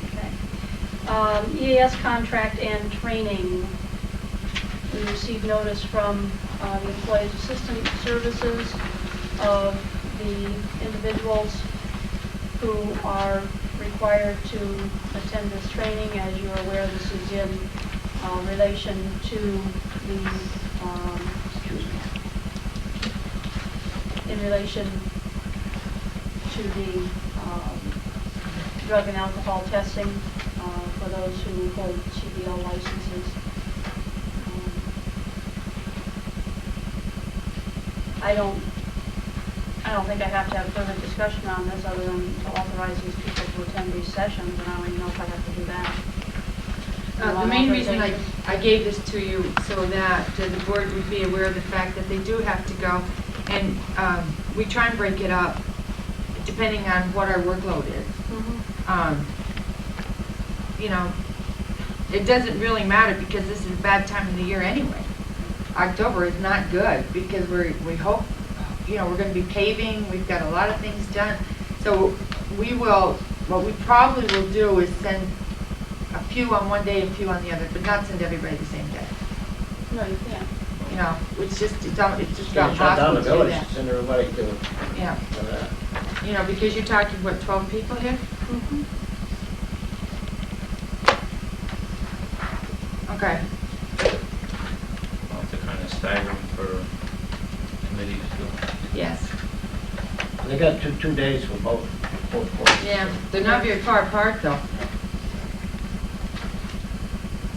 Okay. EAS contract and training. We received notice from the Employees Assistance Services of the individuals who are required to attend this training. As you're aware, this is in relation to the drug and alcohol testing for those who hold CDL licenses. I don't think I have to have further discussion on this other than to authorize these people to attend these sessions, and I don't even know if I have to do that. The main reason I gave this to you so that the board would be aware of the fact that they do have to go, and we try and break it up depending on what our workload is. You know, it doesn't really matter because this is a bad time of the year anyway. October is not good because we hope, you know, we're going to be paving, we've got a lot of things done. So what we probably will do is send a few on one day and a few on the other, but not send everybody the same day. No, you can't. You know, it's just Shut down impossible the to do village, that. send everybody to Yeah, that. you know, because you're talking, what, 12 people here? Okay. Well, to kind of stagger for committees too. Yes. They got two days for both courses. Yeah, they're not very far apart though.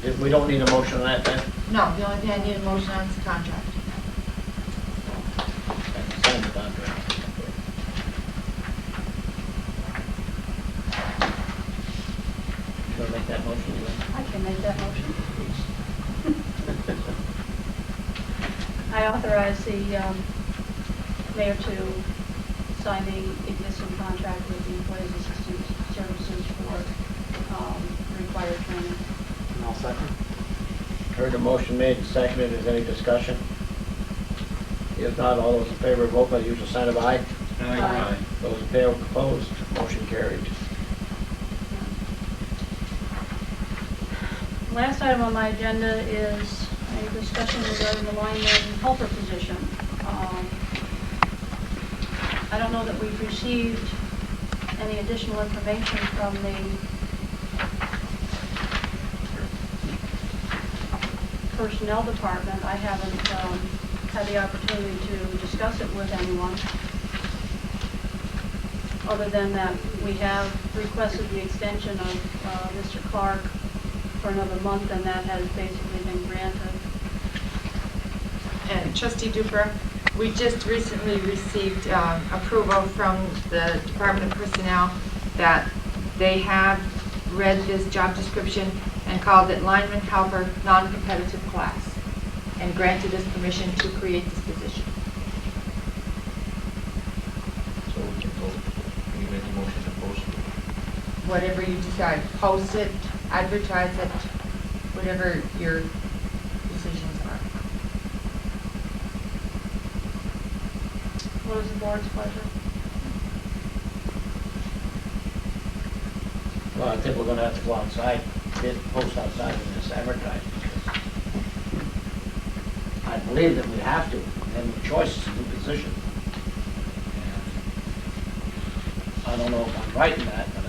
If we don't need a motion on that, then No, the only thing I need a motion on is the contract. sign the contract. You want to make that motion, Elaine? I can make that motion. I authorize the mayor to sign the existing contract with the Employees Assistance Services for required training. And I'll second. Heard the motion made and seconded. Is there any discussion? If not, all those in favor, vote by the usual sign of aye. Aye. Those opposed, motion carried. Last item on my agenda is a discussion regarding the lineman helper position. I don't know that we've received any additional information from the personnel department, I haven't had the opportunity to discuss it with anyone, other than that we have requested the extension of Mr. Clark for another month, and that has basically been granted. And Trustee Duper, we just recently received approval from the Department of Personnel that they have read this job description and called it lineman helper non-competitive class and granted us permission to create this position. So we can vote, can you make a motion to post it? Whatever you decide, post it, advertise it, whatever your decisions are. What is the board's pleasure? Well, I think we're gonna have to go outside, post outside and just advertise, because I believe that we have to, and the choice is a new position. And I don't know if I'm right in that, but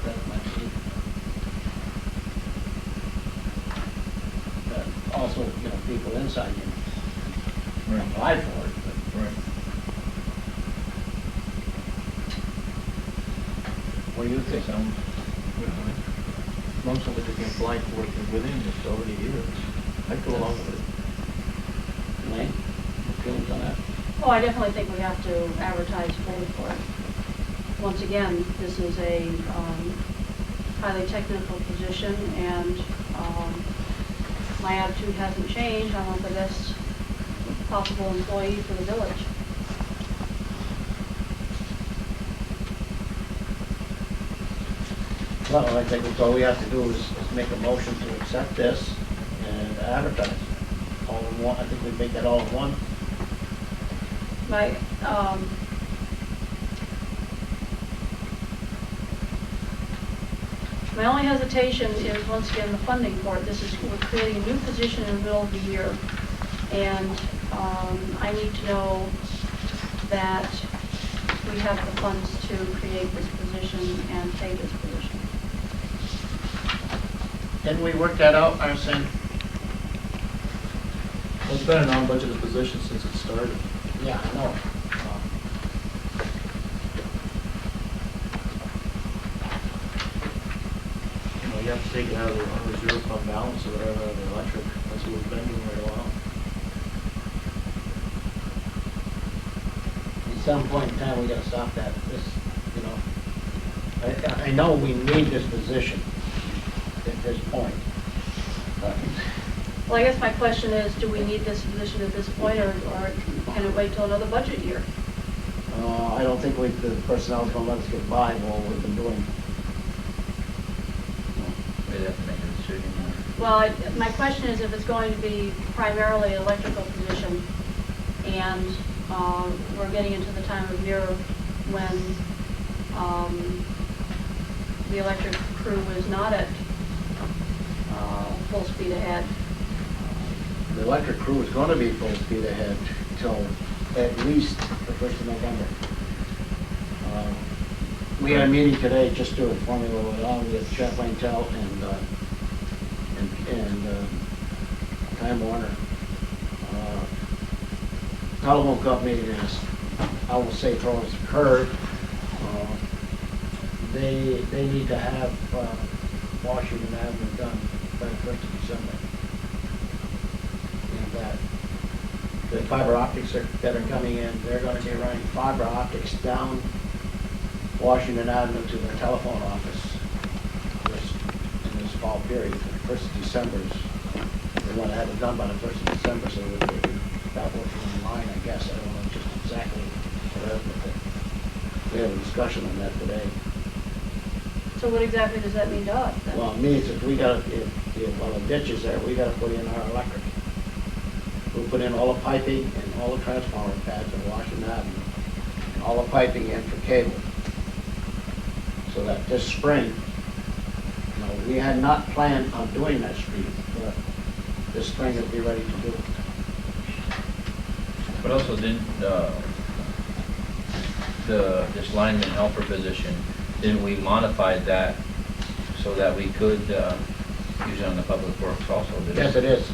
that's my belief. But also, you know, people inside can apply for it, but. Right. What do you think? Sounds, As long as somebody can apply for it within, it's already here. I'd go along with it. Elaine, feelings on that? Oh, I definitely think we have to advertise fully for it. Once again, this is a highly technical position, and my attitude hasn't changed. I want the best possible employee for the village. Well, I think that's all we have to do is make a motion to accept this and advertise. All in one, I think we make that all in one. My only hesitation is, once again, the funding for it. We're creating a new position in the middle of the year, and I need to know that we have the funds to create this position and pay this position. Didn't we work that out, Arsen? Well, it's been a non-budgeted position since it started. Yeah, I know. You know, you have to take it out of the reserve fund balance or whatever, out of the electric. That's what we've been doing right a while. At some point in time, we gotta stop that. This, you know, I know we need this position at this point. But Well, I guess my question is, do we need this position at this point, or can it wait till another budget year? I don't think the personnel's gonna let us get by with what we've been doing. we'd have to make a decision. Well, my question is, if it's going to be primarily an electrical position, and we're getting into the time of year when the electric crew is not at full speed ahead. The electric crew is gonna be full speed ahead till at least the 1st of November. We had a meeting today just to inform you what went on with Champlain Tel and Time Warner. Telephone company is, I will say, throwing us a curve. They need to have Washington Avenue done by the 1st of December. And that the fiber optics that are coming in, they're going to be running fiber optics down Washington Avenue to their telephone office in this fall period. The 1st of December they want to have it done by the 1st of December, so that they can start working online, I guess. I don't know just exactly what it is, but we had a discussion on that today. So what exactly does that mean to us then? Well, it means if we got, while the ditch is there, we got to put in our electric. We'll put in all the piping and all the transformer pads in Washington Avenue, and all the piping in for cable. So that this spring, you know, we had not planned on doing that street, but this spring it'll be ready to do it. But also didn't, this lineman helper position, didn't we modify that so that we could use it on the public works also? Didn't we? Yes, it is.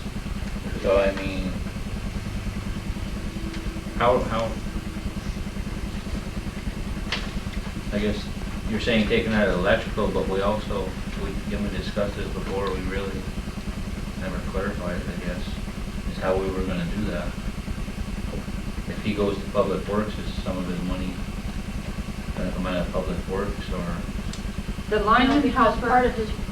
how, I guess, you're saying taking out electrical, but we also, we discussed this before, we really never clarified it, I guess, is how we were gonna do that. If he goes to Public Works, is some of his money gonna come out of Public Works, or? The No, lineman because helper.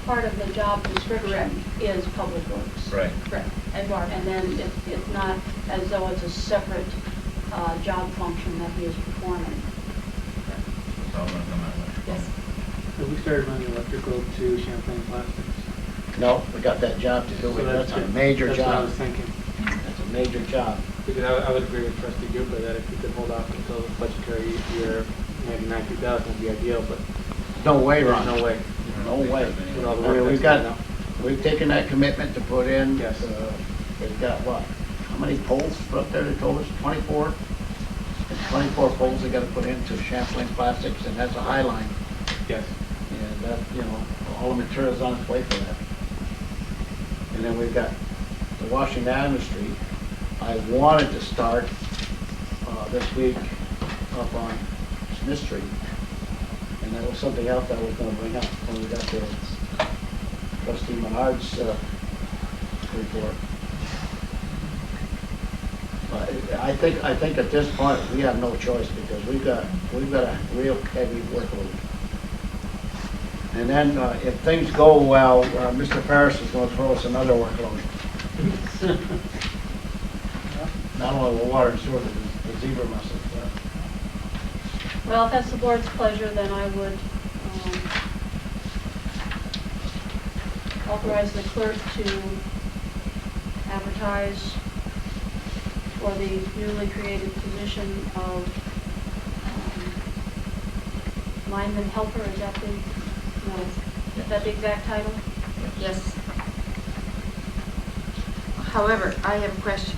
part of the job description Correct. is public works. Right. Correct. And Mark. And then it's not as though it's a separate job function that he is performing. It's all gonna come out of electrical. Yes. Have we started running electrical to Champlain Plastics? No, we got that job to do. So That's a major That's what I job. was thinking. That's a major job. Because I would agree with Trustee Gupta that if we could hold off until the budgetary year, maybe 90,000 would be ideal, but No way, there's Ron. no way. No way. With all the I mean, work we've that's got, done we've taken that commitment to put in. Yes. They've got what? How many poles put up there? They told us 24? It's 24 poles they gotta put into Champlain Plastics, and that's a high line. now. Yes. And that, you know, all the material's on its way for that. And then we've got the Washington Avenue Street. I wanted to start, this week up on Smith Street. And that was something else I was gonna bring up when we got to Trustee Menard's, report. But I think at this point, we have no choice because we've got a real heavy workload. And then, if things go well, Mr. Parrish is gonna throw us another workload. Not only the water and sewer, but the zebra mussels. Well, if that's the board's pleasure, then I would authorize the clerk to advertise for the newly created position of lineman helper. Is that the, no, is that the exact title? Yes. However, I have a question.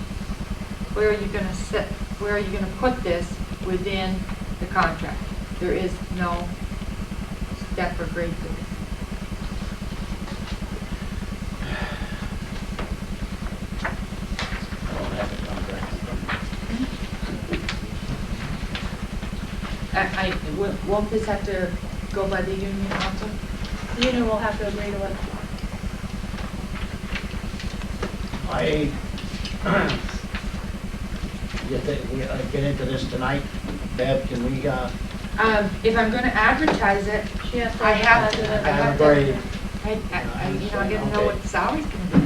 Where are you gonna sit, where are you gonna put this within the contract? There is no step or grade to this. I don't have the contract. Won't this have to go by the union also? The union will have to agree to it. You think we get into this tonight? Deb, can we, If I'm gonna advertise it, She has to I have advertise to, it. I have agree. to, I gotta know what the salary's gonna be.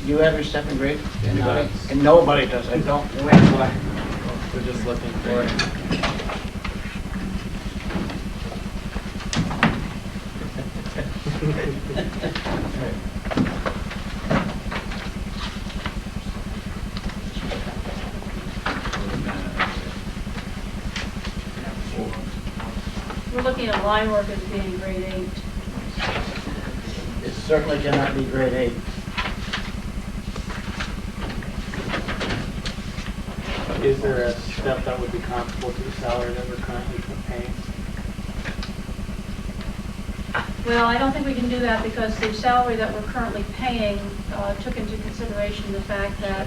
You have your second grade? Anybody? No. And nobody does, I don't. We're just looking for it. We're looking at line work as being grade 8. It certainly cannot be grade 8. Is there a step that would be comparable to the salary that we're currently paying? Well, I don't think we can do that because the salary that we're currently paying took into consideration the fact that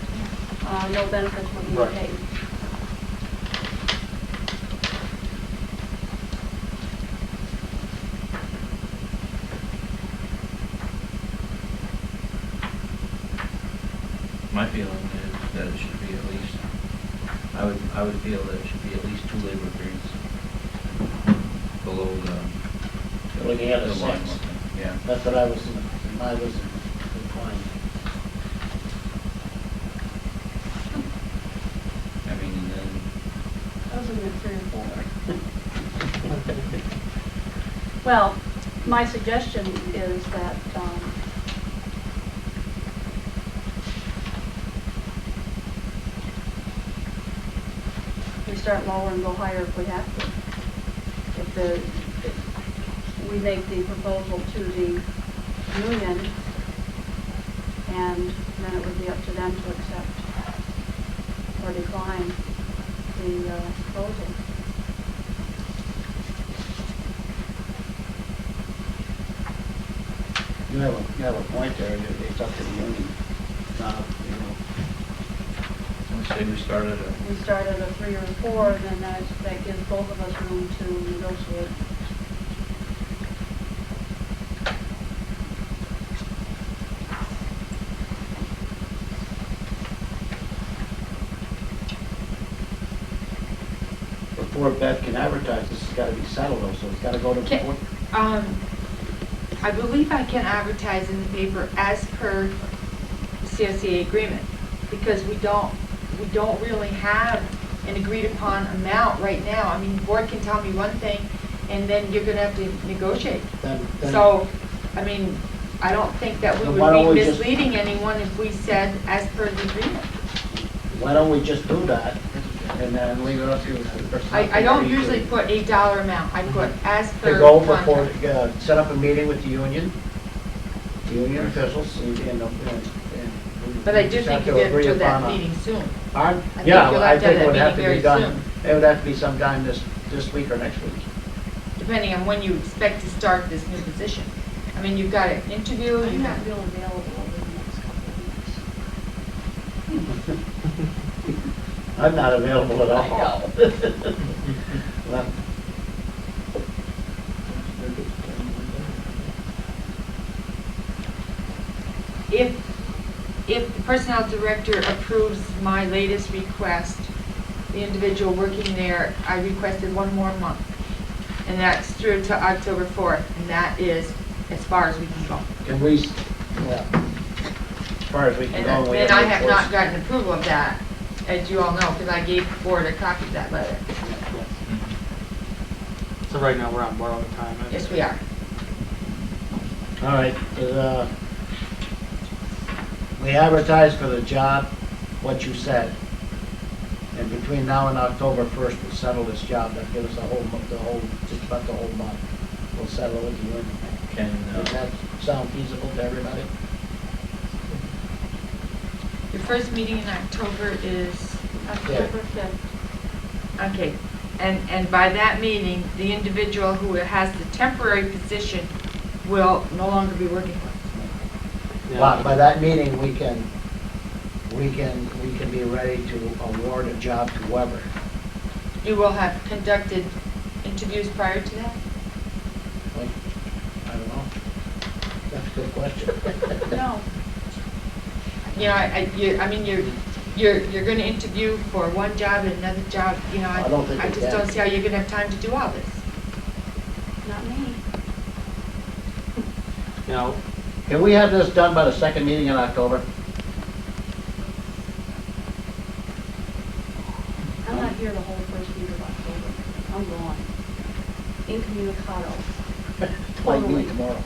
no benefits were being Right. paid. My feeling is that it should be at least, I would feel that it should be at least 2 labor grades below You're looking at the a line. 6. Yeah. That's what I was inclined. I mean, and then, I was looking at 3 or 4. Well, my suggestion is that we start lower and go higher if we have to. If we make the proposal to the union, and then it would be up to them to accept or decline the proposal. You have a point there, it's up to the union, you know. Let's say we started We start at a 3 or 4, then that gives both of us room to negotiate. Before Beth can advertise, this has gotta be settled though, so it's gotta go to the Can- board. I believe I can advertise in the paper as per the CSEA agreement, because we don't really have an agreed upon amount right now. I mean, the board can tell me one thing, and then you're gonna have to negotiate. Then- So, I mean, I don't think that we Then why don't would be we just- misleading anyone if we said as per the agreement. Why don't we just do that, and then leave it up to the person. I don't usually put a dollar amount, I put as To per go before, contract. set up a meeting with the union officials, and. But I do just think have you to get agree to that upon a- meeting soon. Pardon? think Yeah, you'll I have to think have it would that have to meeting be very done, soon. it would have to be sometime this week or next week. Depending on when you expect to start this new position. I mean, you've got an interview, I'm you've not got, real available over the next couple of weeks. I'm not available at all. Well, if the personnel director approves my latest request, the individual working there, I requested one more month. And that's through to October 4th, and that is as far as we can go. Can we, well, as far as we can And go. we then I to have not enforce- gotten approval of that, as you all know, because I gave the board a copy of that letter. So right now, we're on borrowed time. Yes, we are. All right, we advertised for the job, what you said. And between now and October 1st, we'll settle this job. That gives us just about the whole month. We'll settle with the union. can, Does that sound feasible to everybody? Your first meeting in October is, October 5th. okay, and by that meeting, the individual who has the temporary position will no longer be working for us. But by that meeting, we can be ready to award a job to whoever. You will have conducted interviews prior to that? Like, I don't know. That's a good question. No, You know, I mean, you're gonna interview for one job and another job, you know, I don't think I we just can. don't see how you're gonna have time to do all this. not me. You know, Can we have this done by the second meeting in October? I'm not here the whole first week of October. I'm gone. Incommunicado. Like me Totally. tomorrow.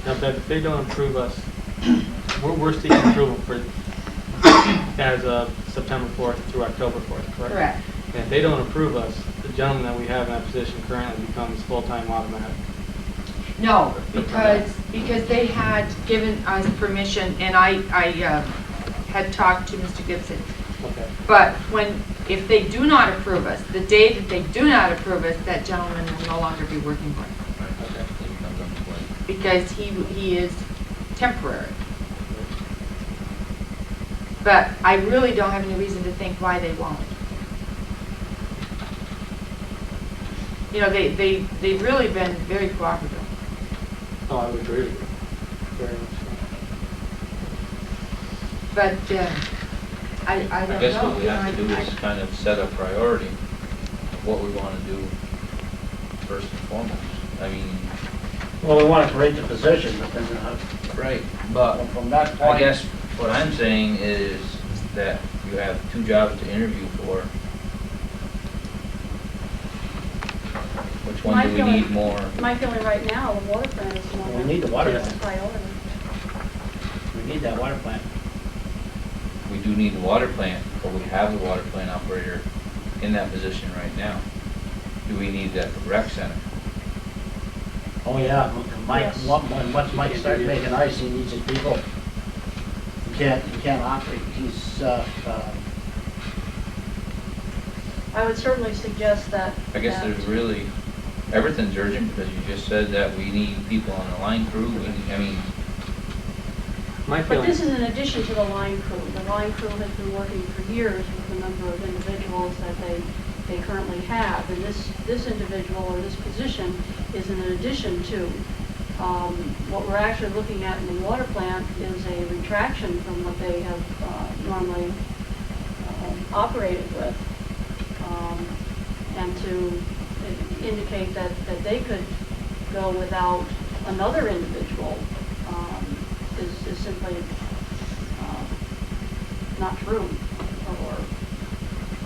now, Bev, if they don't approve us, we're seeking approval for, as of September 4th through October 4th, correct? Correct. And if they don't approve us, the gentleman that we have in that position currently becomes full-time automatic. No, because they had given us permission, and I had talked to Mr. Gibson. Okay. But if they do not approve us, the day that they do not approve us, that gentleman will no longer be working for us. okay, so it becomes unemployed. Because he is temporary. But I really don't have any reason to think why they won't. You know, they've really been very cooperative. Oh, I would agree with you. Very much so. But I don't know. I guess what we you know, have to do I- is kind of set a priority of what we want to do first and foremost. I mean, Well, we want to create the position, but then, right, but from that point. I guess what I'm saying is that you have two jobs to interview for. Which one My do we feeling- need more? My feeling right now, the water plant is the one. We need the water that's plant. priority. We need that water plant. We do need the water plant, but we have the water plant operator in that position right now. Do we need that rec center? Oh, yeah, Mike, Yes. once Mike starts making ice, he needs his people. He can't operate, he's, I would certainly suggest that. I guess that- there's really everything's urgent because you just said that we need people on the line crew. I mean, My But feeling. this is in addition to the line crew. The line crew has been working for years with a number of individuals that they currently have. And this individual or this position is in addition to. What we're actually looking at in the water plant is a retraction from what they have normally operated with. And to indicate that they could go without another individual is simply not true or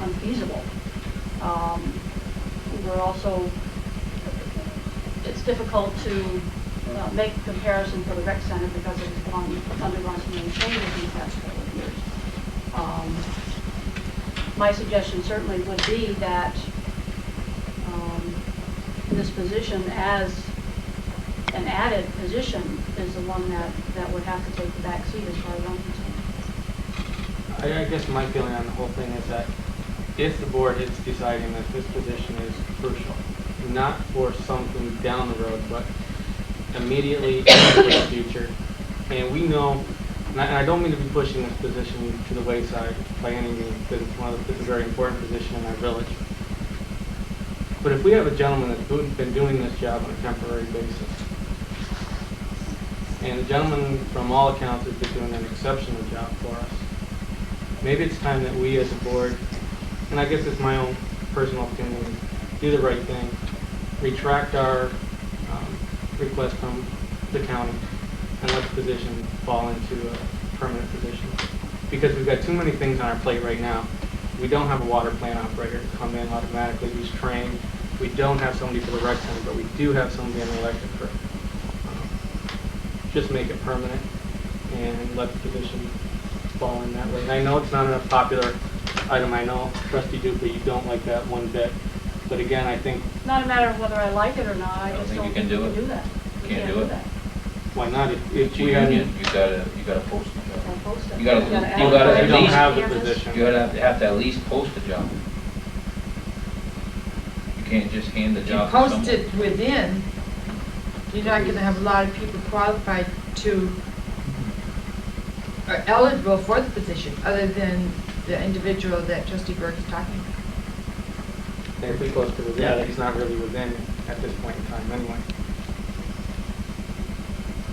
unfeasible. We're also, it's difficult to make a comparison for the rec center because it's undergone so many changes in the past couple of years. My suggestion certainly would be that this position as an added position is the one that would have to take the back seat as far as I'm concerned. I guess my feeling on the whole thing is that if the board is deciding that this position is crucial, not for something down the road, but immediately in the future, and we know, and I don't mean to be pushing this position to the wayside by any means, because it's a very important position in our village. But if we have a gentleman that's been doing this job on a temporary basis, and the gentleman, from all accounts, has been doing an exceptional job for us, maybe it's time that we as a board, and I guess it's my own personal opinion, do the right thing, retract our request from the county, and let the position fall into a permanent position. Because we've got too many things on our plate right now. We don't have a water plant operator to come in automatically who's trained. We don't have somebody for the rec center, but we do have somebody on the electric crew. Just make it permanent and let the position fall in that way. And I know it's not a popular item. I know, Trustee Duper, you don't like that one bit. But again, I think, Not a matter of whether I like it or not, I don't just think don't you think can we do can it. do that. We Can't do it. that. why not? If it's we a had, union, you gotta post the Don't job. post it. You gotta We at we don't least- have the canvas. position. You have to at least post the job. You can't just hand the If you job to post someone. it within, you're not gonna have a lot of people qualified to, are eligible for the position, other than the individual that Trustee Burke is talking about. And if we close to within, it's not really within at this point in time anyway.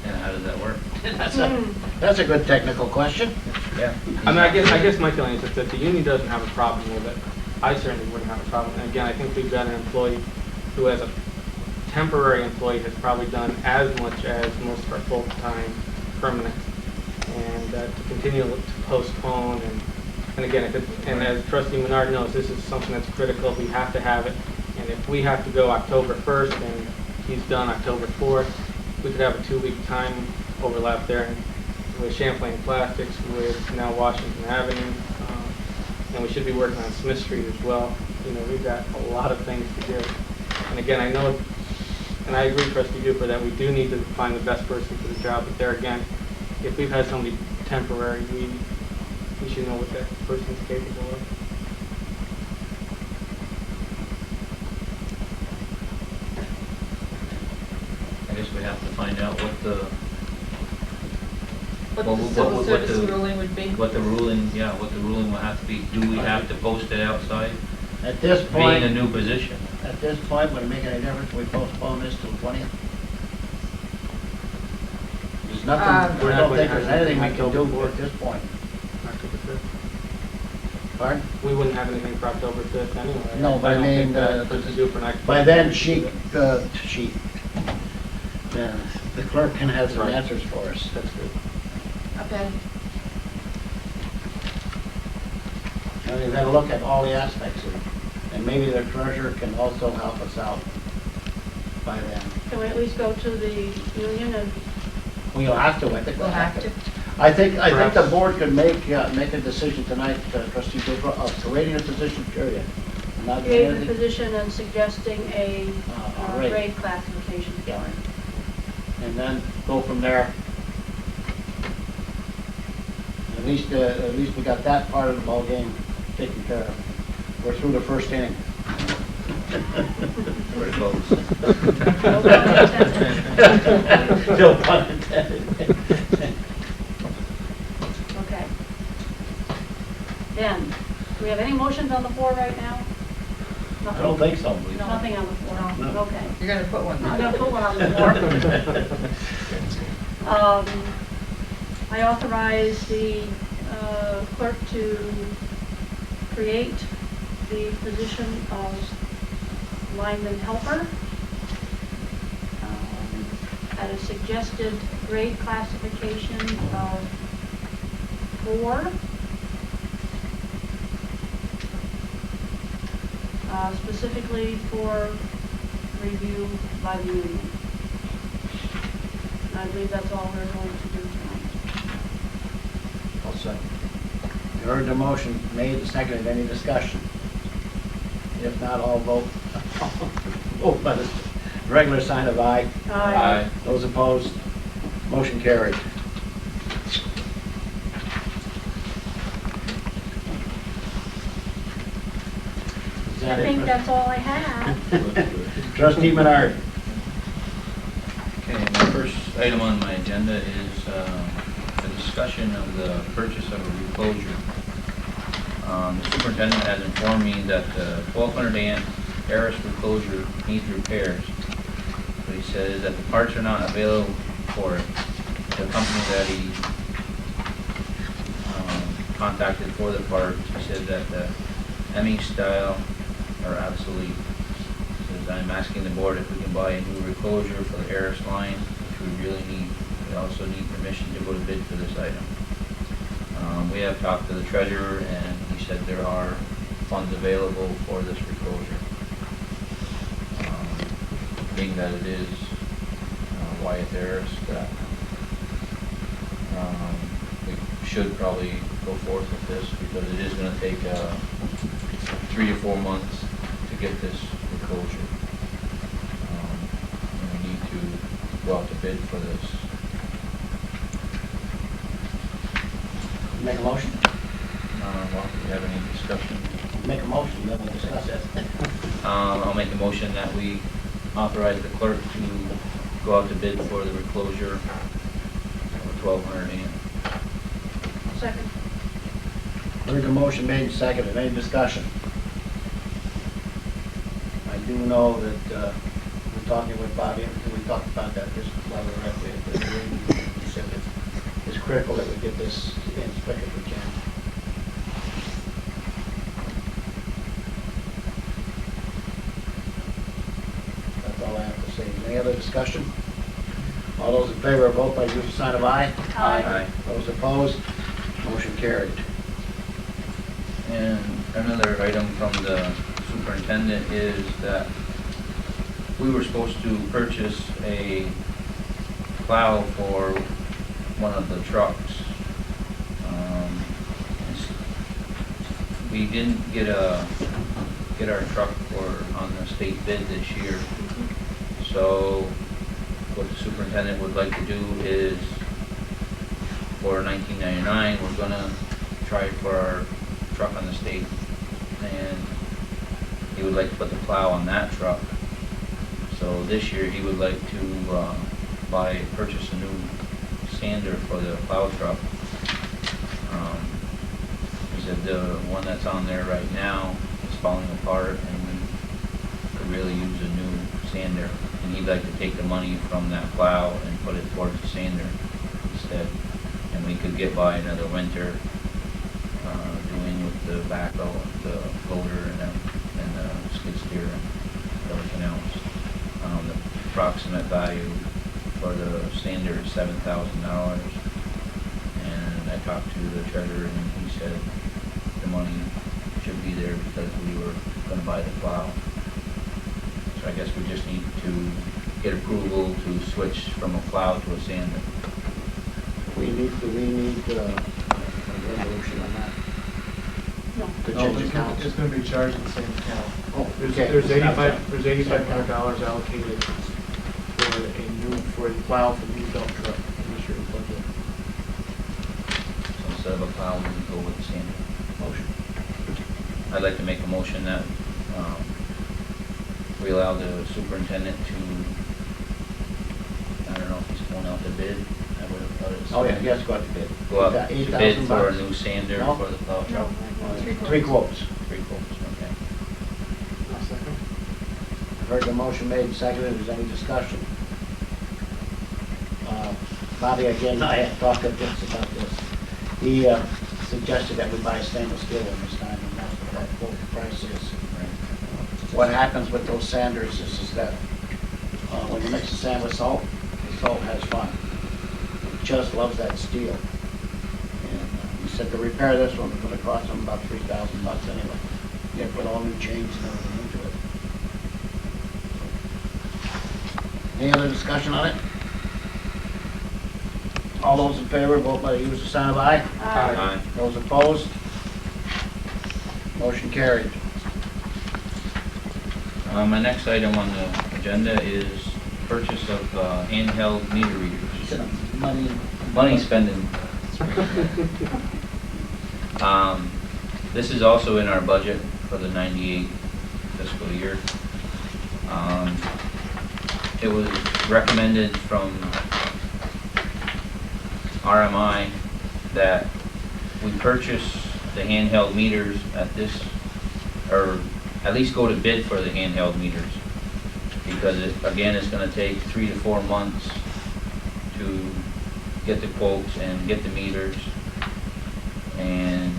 And how does that work? That's a good technical question. Yeah. I mean, I guess my feeling is that the union doesn't have a problem with it. I certainly wouldn't have a problem. And again, I think we've got an employee who, as a temporary employee, has probably done as much as most of our full-time permanent. And to continue to postpone and again, and as Trustee Menard knows, this is something that's critical. We have to have it. And if we have to go October 1st and he's done October 4th, we could have a 2-week time overlap there with Champlain Plastics, with now Washington Avenue, and we should be working on Smith Street as well. You know, we've got a lot of things to do. And again, I know, and I agree, Trustee Duper, that we do need to find the best person for the job, but there again, if we've had somebody temporary, we should know what that person's capable of. I guess we have to find out what the, What Well, the what- civil what service the- ruling would be. what the ruling will have to be. Do we have to post it outside? At this Being a point, new position. would it make any difference if we postpone this till 20th? There's nothing, I We're not don't going think to there's have anything we something can do October at this point. October 5th. Pardon? We wouldn't have anything for October 5th anyway. No, but I don't think mean, that Trustee Duper and I could- By then, the clerk can have some Right. answers for us. That's good. Okay. And we've got to look at all the aspects of it. And maybe the treasurer can also help us out by then. Can we at least go to the union and Well, you'll have to, I think We'll have to. I think the Perhaps. board could make a decision tonight, Trustee Duper, of creating a position, period. Not create the anything- position and suggesting a rate. grade classification for it? And then go from there. At least we got that part of the ballgame taken care of. We're through the first inning. Pretty close. No pun intended. Okay. Then, do we have any motions on the floor right now? I don't think so. Nothing on the floor? No. Okay. You're gonna put one. I'm gonna put one on the floor. I authorize the clerk to create the position of lineman helper at a suggested grade classification of 4. Specifically for review by the union. And I believe that's all we're going to do tonight. I'll second. You heard the motion made and seconded. Any discussion? If not, all vote. Vote by the regular sign of aye. Aye. Those opposed, motion carried. Is I that it? think that's all I have. Trustee Menard. Okay, my first item on my agenda is a discussion of the purchase of a reclosure. The superintendent has informed me that the 1200 amp Harris reclosure needs repairs. But he says that the parts are not available for it. The company that he contacted for the parts, he said that the ME style are obsolete. Says, I'm asking the board if we can buy a new reclosure for the Harris line, which we really need. We also need permission to go to bid for this item. We have talked to the treasurer, and he said there are funds available for this reclosure. Being that it is Wyatt Harris, that we should probably go forth with this, because it is going to take 3 to 4 months to get this reclosure. And we need to go out to bid for this. Make a motion? Well, do we have any discussion? Make a motion, then we'll discuss it. I'll make a motion that we authorize the clerk to go out to bid for the reclosure for 1200 amp. Second. Heard the motion made and seconded. Any discussion? I do know that we're talking with Bobby, and we talked about that just while we were at the meeting. He said that it's critical that we get this in as quick as we can. That's all I have to say. Any other discussion? All those in favor, vote by use of sign of aye. Aye. Those opposed, motion carried. And another item from the superintendent is that we were supposed to purchase a plow for one of the trucks. We didn't get our truck on the state bid this year. So what the superintendent would like to do is, for $19.99, we're gonna try for our truck on the state, and he would like to put the plow on that truck. So this year he would like to purchase a new sander for the plow truck. He said the one that's on there right now is falling apart, and we could really use a new sander. And he'd like to take the money from that plow and put it towards the sander instead. And we could get by another winter doing with the backhoe, the loader, and the skid steer and everything else. The approximate value for the sander is $7,000. And I talked to the treasurer, and he said the money should be there because we were going to buy the plow. So I guess we just need to get approval to switch from a plow to a sander. Do we need a resolution on that? No. To No, change accounts? it's gonna be charged in the same account. Oh, There's okay. $8,500 allocated for the plow for the new dump truck in this year's budget. So instead of a plow, we would go with the sander. Motion. I'd like to make a motion that we allow the superintendent to, I don't know if he's going out to bid, I would have thought it was. Oh, yeah, he has to go out to bid. Go out to bid $8,000 for a new sander No? for the plow truck? Three quotes. 3 quotes, okay. I'll second. I've heard the motion made and seconded. Is there any discussion? Bobby, again, I had talked to Vince about this. He suggested that we buy stainless steel one this time, and that's what that quote price is. What happens with those sanders is that when you mix the sand with salt, the salt has fun. It just loves that steel. And he said to repair this one was going to cost him about $3,000 anyway. You have to put all new chains and everything into it. Any other discussion on it? All those in favor, vote by the use of sign of aye. Aye. Those opposed? Motion carried. My next item on the agenda is purchase of handheld meter readers. Money spending. This is also in our budget for the 98 fiscal year. It was recommended from RMI that we purchase the handheld meters at this, or at least go to bid for the handheld meters, because again, it's going to take 3 to 4 months to get the quotes and get the meters, and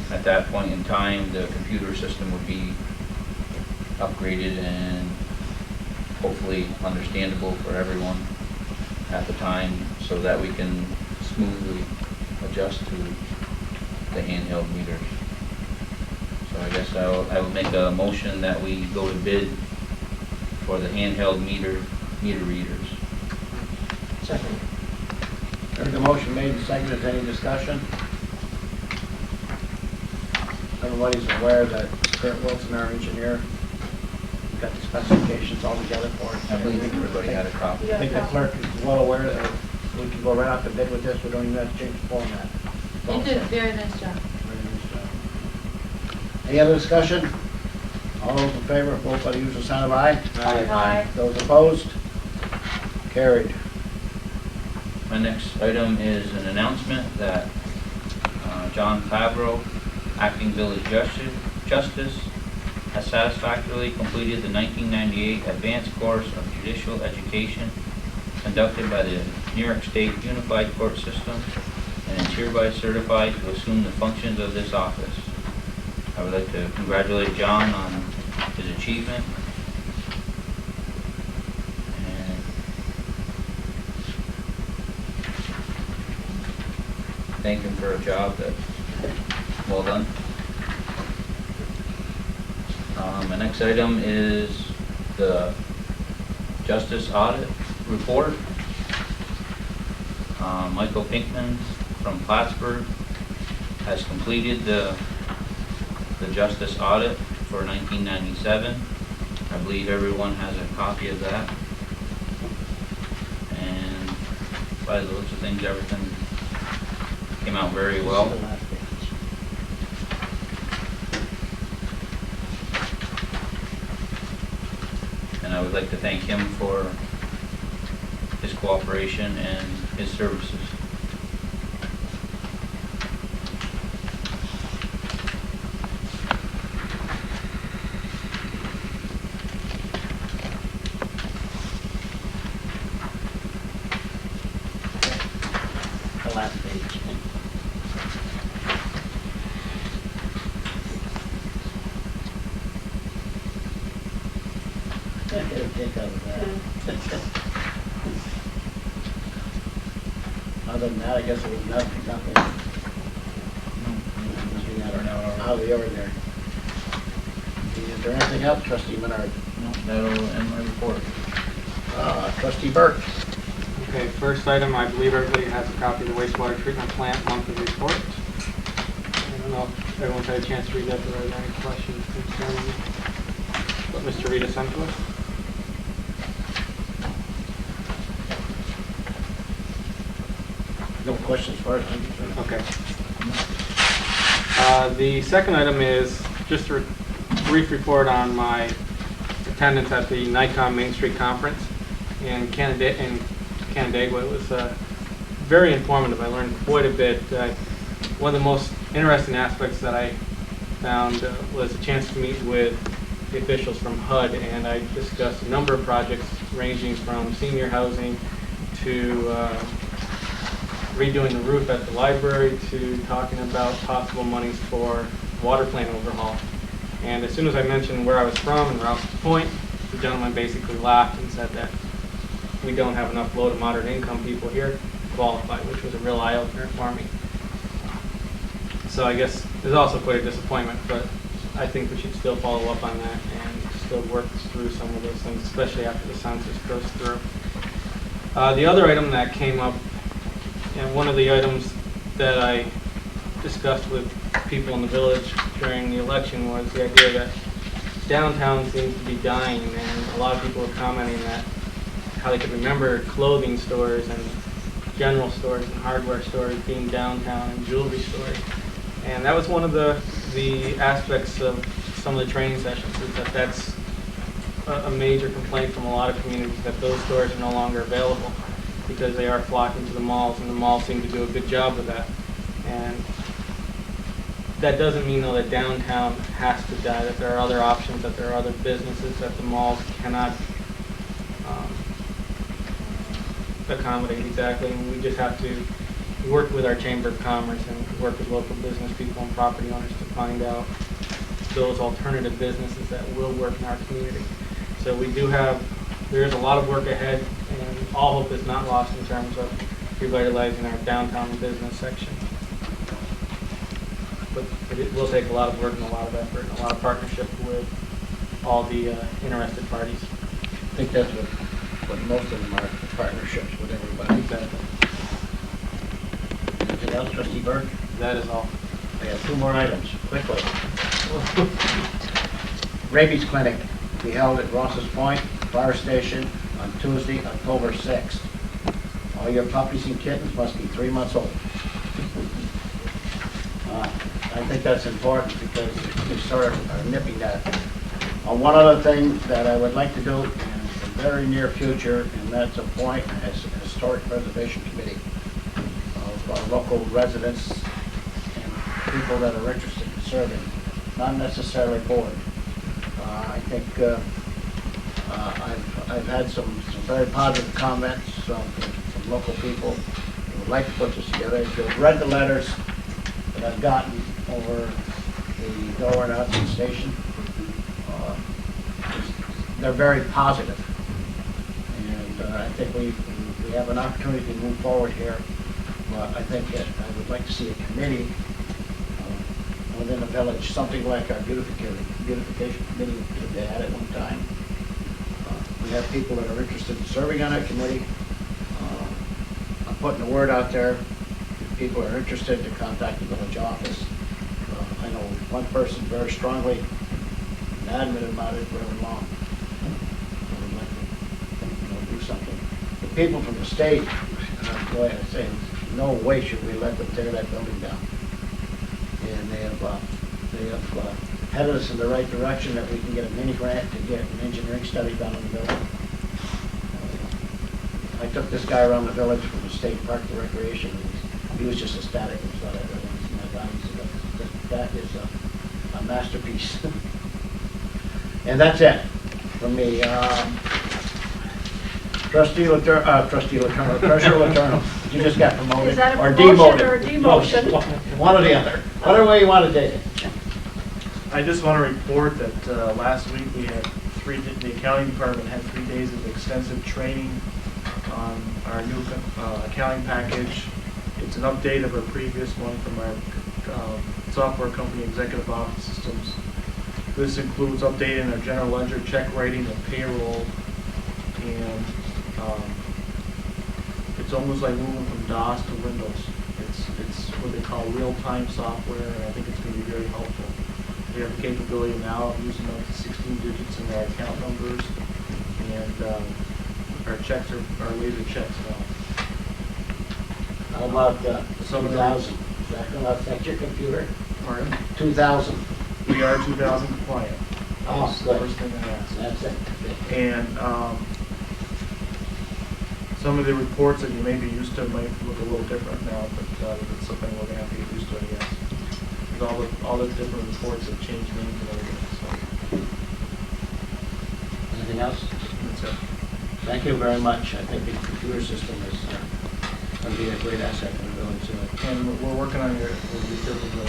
at that point in time, the computer system would be upgraded and hopefully understandable for everyone at the time, so that we can smoothly adjust to the handheld meters. So I guess I would make a motion that we go to bid for the handheld meter readers. Second. Heard the motion made and seconded. Any discussion? Everybody's aware that Kurt Wilson, our engineer, got the specifications all together for it. I believe everybody had a copy. I think the clerk is well aware that we can go right out to bid with this. We don't even have to change the format. You did a very nice job. Very nice job. Any other discussion? All those in favor, vote by the usual sign of aye. Aye. Those opposed? Carried. My next item is an announcement that John Favreau, acting village justice, has satisfactorily completed the 1998 advanced course of judicial education conducted by the New York State Unified Court System, and is hereby certified to assume the functions of this office. I would like to congratulate John on his achievement, and thank him for a job that's well done. My next item is the Justice Audit Report. Michael Pinkman from Plattsburgh has completed the Justice Audit for 1997. I believe everyone has a copy of that. And by the looks of things, everything came out very well. This is the last page. And I would like to thank him for his cooperation and his services. The last page. I get a kick out of that. Other than that, I guess it was nothing. Out of the ordinary. Is there anything else, Trustee Menard? No, that'll end my report. Trustee Burke? Okay, first item, I believe everybody has a copy of the wastewater treatment plant monthly report. I don't know if everyone's had a chance to read that, but are there any questions concerning what Mr. Rita sent to us? No questions for us? Okay. The second item is just to brief report on my attendance at the Nikon Main Street Conference in Canandaigua. It was very informative. I learned quite a bit. One of the most interesting aspects that I found was a chance to meet with the officials from HUD, and I discussed a number of projects ranging from senior housing to redoing the roof at the library to talking about possible monies for water plant overhaul. And as soon as I mentioned where I was from and Rouses Point, the gentleman basically laughed and said that we don't have enough low to moderate income people here to qualify, which was a real eye-opener for me. So I guess there's also quite a disappointment, but I think we should still follow up on that and still work through some of those things, especially after the census goes through. The other item that came up, and one of the items that I discussed with people in the village during the election, was the idea that downtown seems to be dying, and a lot of people were commenting that how they could remember clothing stores and general stores and hardware stores being downtown and jewelry stores. And that was one of the aspects of some of the training sessions, is that that's a major complaint from a lot of communities, that those stores are no longer available because they are flocking to the malls, and the malls seem to do a good job of that. And that doesn't mean, though, that downtown has to die, that there are other options, that there are other businesses that the malls cannot accommodate exactly. And we just have to work with our Chamber of Commerce and work with local business people and property owners to find out those alternative businesses that will work in our community. So there is a lot of work ahead, and all hope is not lost in terms of revitalizing our downtown business section. But it will take a lot of work and a lot of effort and a lot of partnership with all the interested parties. I think that's what most of them are, partnerships with everybody. Exactly. Anything else, Trustee Burke? That is all. I have two more items, quickly. Rabies clinic will be held at Rouses Point Fire Station on Tuesday, October 6th. All your puppies and kittens must be 3 months old. I think that's important because we sort of are nipping that. One other thing that I would like to do in the very near future, and that's appoint a historic preservation committee of local residents and people that are interested in serving, not necessarily board. I think I've had some very positive comments from local people who would like to put this together. If you've read the letters that I've gotten over the door and outside station, they're very positive. And I think we have an opportunity to move forward here. But I think that I would like to see a committee within the village, something like our beautification committee that they had at one time. We have people that are interested in serving on that committee. I'm putting the word out there. If people are interested, to contact the village office. I know one person very strongly and adamant about it, Reverend Long. I would like to do something. The people from the state, go ahead and say, no way should we let them tear that building down. And they have headed us in the right direction, that we can get a mini grant to get an engineering study done in the building. I took this guy around the village from the state park to recreation, and he was just ecstatic. He said, that is a masterpiece. And that's it from me. Treasurer Letourneau, you just got promoted. Is that a or promotion demoted? or a demotion? One or the other. Whatever way you want to take it. I just want to report that last week we had the accounting department had 3 days of extensive training on our new accounting package. It's an update of our previous one from our software company, Executive Office Systems. This includes updating our general ledger, check writing, and payroll. And it's almost like moving from DOS to Windows. It's what they call real-time software, and I think it's going to be very helpful. We have the capability now of using up to 16 digits in our account numbers, and our checks are laser checks now. How about 2,000? Is that going to affect your computer? Pardon? 2,000. We are 2000 compliant. Oh, That's the good. first thing I asked. That's it. And some of the reports that you may be used to might look a little different now, but it's something we're gonna have to get used to, I guess. Because all the different reports have changed names and everything, so Anything else? that's it. Thank you very much. I think the computer system is going to be a great asset in the village. And we're working on your utility bill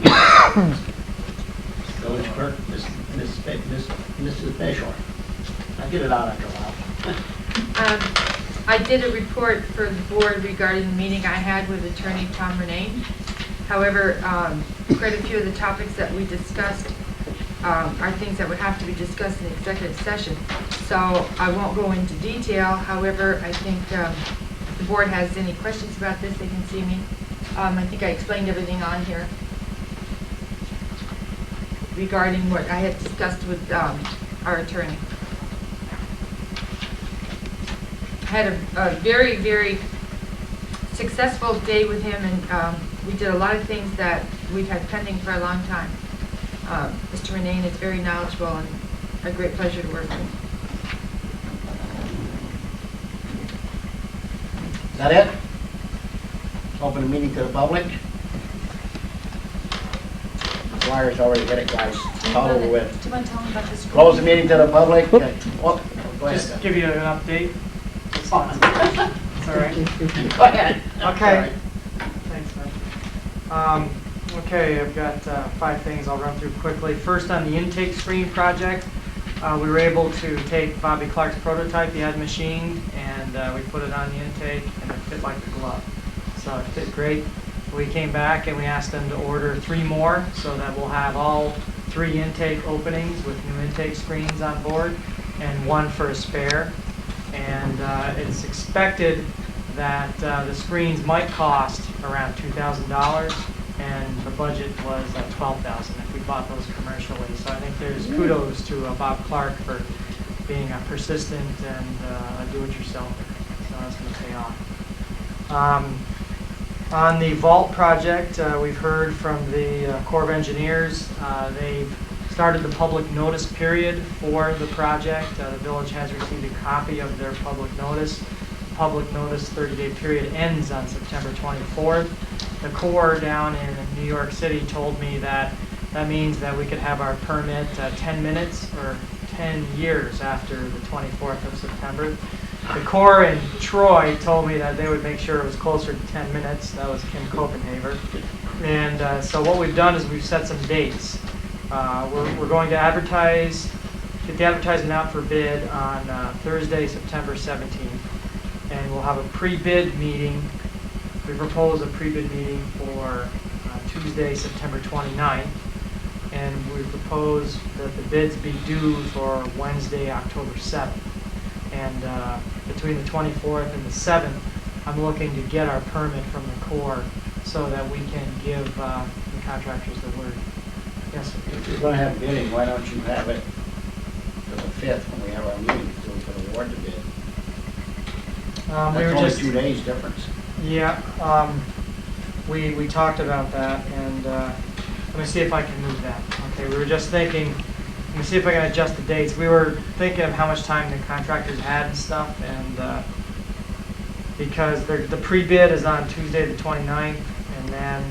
now. Village clerk, Mrs. Bayshore. I'll get it out after a while. I did a report for the board regarding the meeting I had with Attorney Tom Renee. However, quite a few of the topics that we discussed are things that would have to be discussed in executive session. So I won't go into detail. However, I think if the board has any questions about this, they can see me. I think I explained everything on here regarding what I had discussed with our attorney. I had a very, very successful day with him, and we did a lot of things that we've had pending for a long time. Mr. Renee is very knowledgeable and a great pleasure to work with. Is that it? Open the meeting to the public. Flyers already hit it, guys. It's all over with. Do you want to tell me about this? Close the meeting to the public. Okay. Oh, go ahead. Just give you an update. It's all right. Go ahead. Okay. Thanks, man. Okay, I've got 5 things I'll run through quickly. First, on the intake screen project, we were able to take Bobby Clark's prototype he had machined, and we put it on the intake, and it fit like a glove. So it fit great. We came back and we asked them to order 3 more, so that we'll have all 3 intake openings with new intake screens on board, and 1 for a spare. And it's expected that the screens might cost around $2,000, and the budget was $12,000 if we bought those commercially. So I think there's kudos to Bob Clark for being persistent and a do-it-yourselfer. So that's going to pay off. On the vault project, we've heard from the Corps of Engineers. They've started the public notice period for the project. The village has received a copy of their public notice. Public notice 30-day period ends on September 24th. The Corps down in New York City told me that means that we could have our permit 10 minutes or 10 years after the 24th of September. The Corps in Troy told me that they would make sure it was closer to 10 minutes. That was Kim Copenhaver. And so what we've done is we've set some dates. We're going to get the advertisement out for bid on Thursday, September 17th. And we'll have a pre-bid meeting. We propose a pre-bid meeting for Tuesday, September 29th. And we propose that the bids be due for Wednesday, October 7th. And between the 24th and the 7th, I'm looking to get our permit from the Corps so that we can give the contractors the word. Yes, sir. If you're going to have bidding, why don't you have it to the 5th when we have our meeting, so we can award the bid? We That's were only just 2 days difference. Yeah, we talked about that, and let me see if I can move that. Okay, we were just thinking, let me see if I can adjust the dates. We were thinking of how much time the contractors had and stuff, and because the pre-bid is on Tuesday the 29th, and then,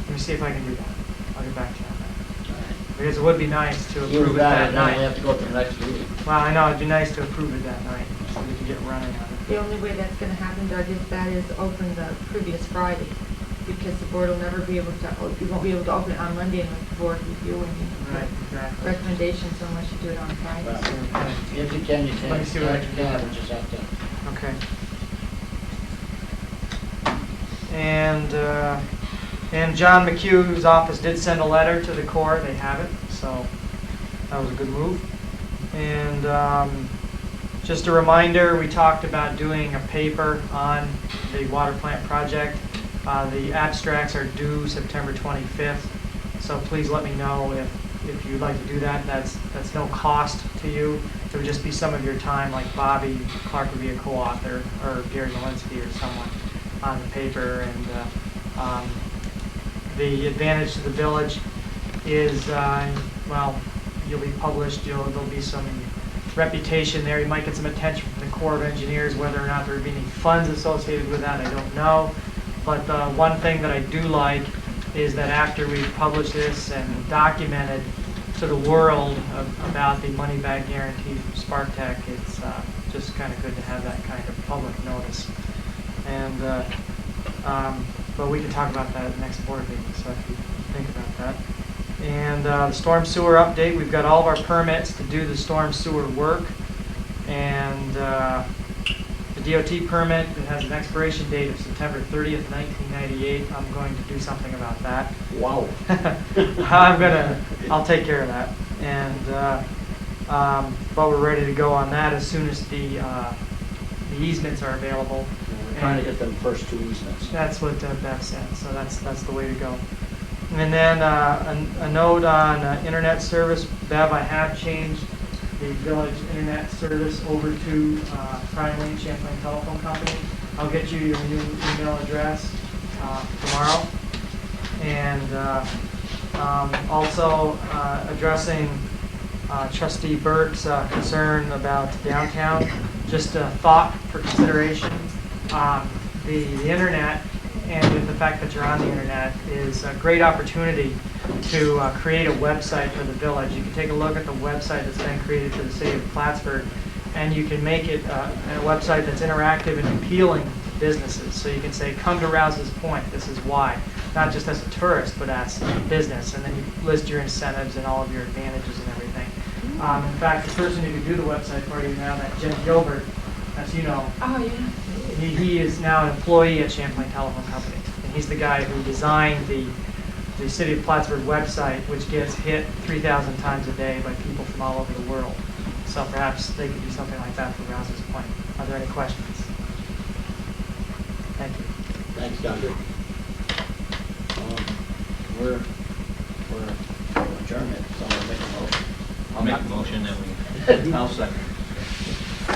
let me see if I can do that. I'll get back to you on that. Because it would be nice to approve it that Now we night. have to go to the next meeting. Well, I know, it'd be nice to approve it that night, so we can get running on it. The only way that's going to happen, Doug, is that is open the previous Friday, because the board will never be able to, you won't be able to open it on Monday and let the board review any Right, exactly. recommendations unless you do it on Friday. Well, if you can, you can. Let me see what I can do. Yeah, we just have to. Okay. And John McHugh's office did send a letter to the Corps. They have it, so that was a good move. And just a reminder, we talked about doing a paper on the water plant project. The abstracts are due September 25th, so please let me know if you'd like to do that. That's no cost to you. It would just be some of your time, like Bobby Clark would be a co-author, or Gary Malinsky or someone on the paper. And the advantage to the village is, well, you'll be published, there'll be some reputation there. You might get some attention from the Corps of Engineers. Whether or not there would be any funds associated with that, I don't know. But one thing that I do like is that after we've published this and documented to the world about the money-back guarantee from Spark Tech, it's just kind of good to have that kind of public notice. And but we can talk about that at the next board meeting, so if you think about that. And the storm sewer update, we've got all of our permits to do the storm sewer work. And the DOT permit, it has an expiration date of September 30th, 1998. I'm going to do something about that. Wow. I'll take care of that. And but we're ready to go on that as soon as the easements are available. We're trying to get them first 2 easements. That's what Bev said, so that's the way to go. And then a note on internet service. Bev, I have changed the village internet service over to Prime Champlain Telephone Company. I'll get you your new email address tomorrow. And also addressing Trustee Burke's concern about downtown. Just a thought for consideration. The internet, and with the fact that you're on the internet, is a great opportunity to create a website for the village. You can take a look at the website that's been created for the city of Plattsburgh, and you can make it a website that's interactive and appealing to businesses. So you can say, come to Rouses Point, this is why. Not just as a tourist, but as a business. And then you list your incentives and all of your advantages and everything. In fact, the person who can do the website for you now, that Jen Gilbert, as you know, Oh, yeah. he is now an employee at Champlain Telephone Company. And he's the guy who designed the City of Plattsburgh website, which gets hit 3,000 times a day by people from all over the world. So perhaps they could do something like that for Rouses Point. Are there any questions? Thank you. Thanks, Doug. We're adjourned, so I'll make a motion. I'll make a motion that we. I'll second.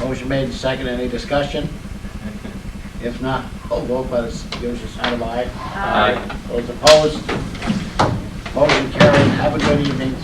Motion made and second. Any discussion? If not, I'll vote by the usual sign of aye. Aye. Those opposed? Motion carried. Have a good evening.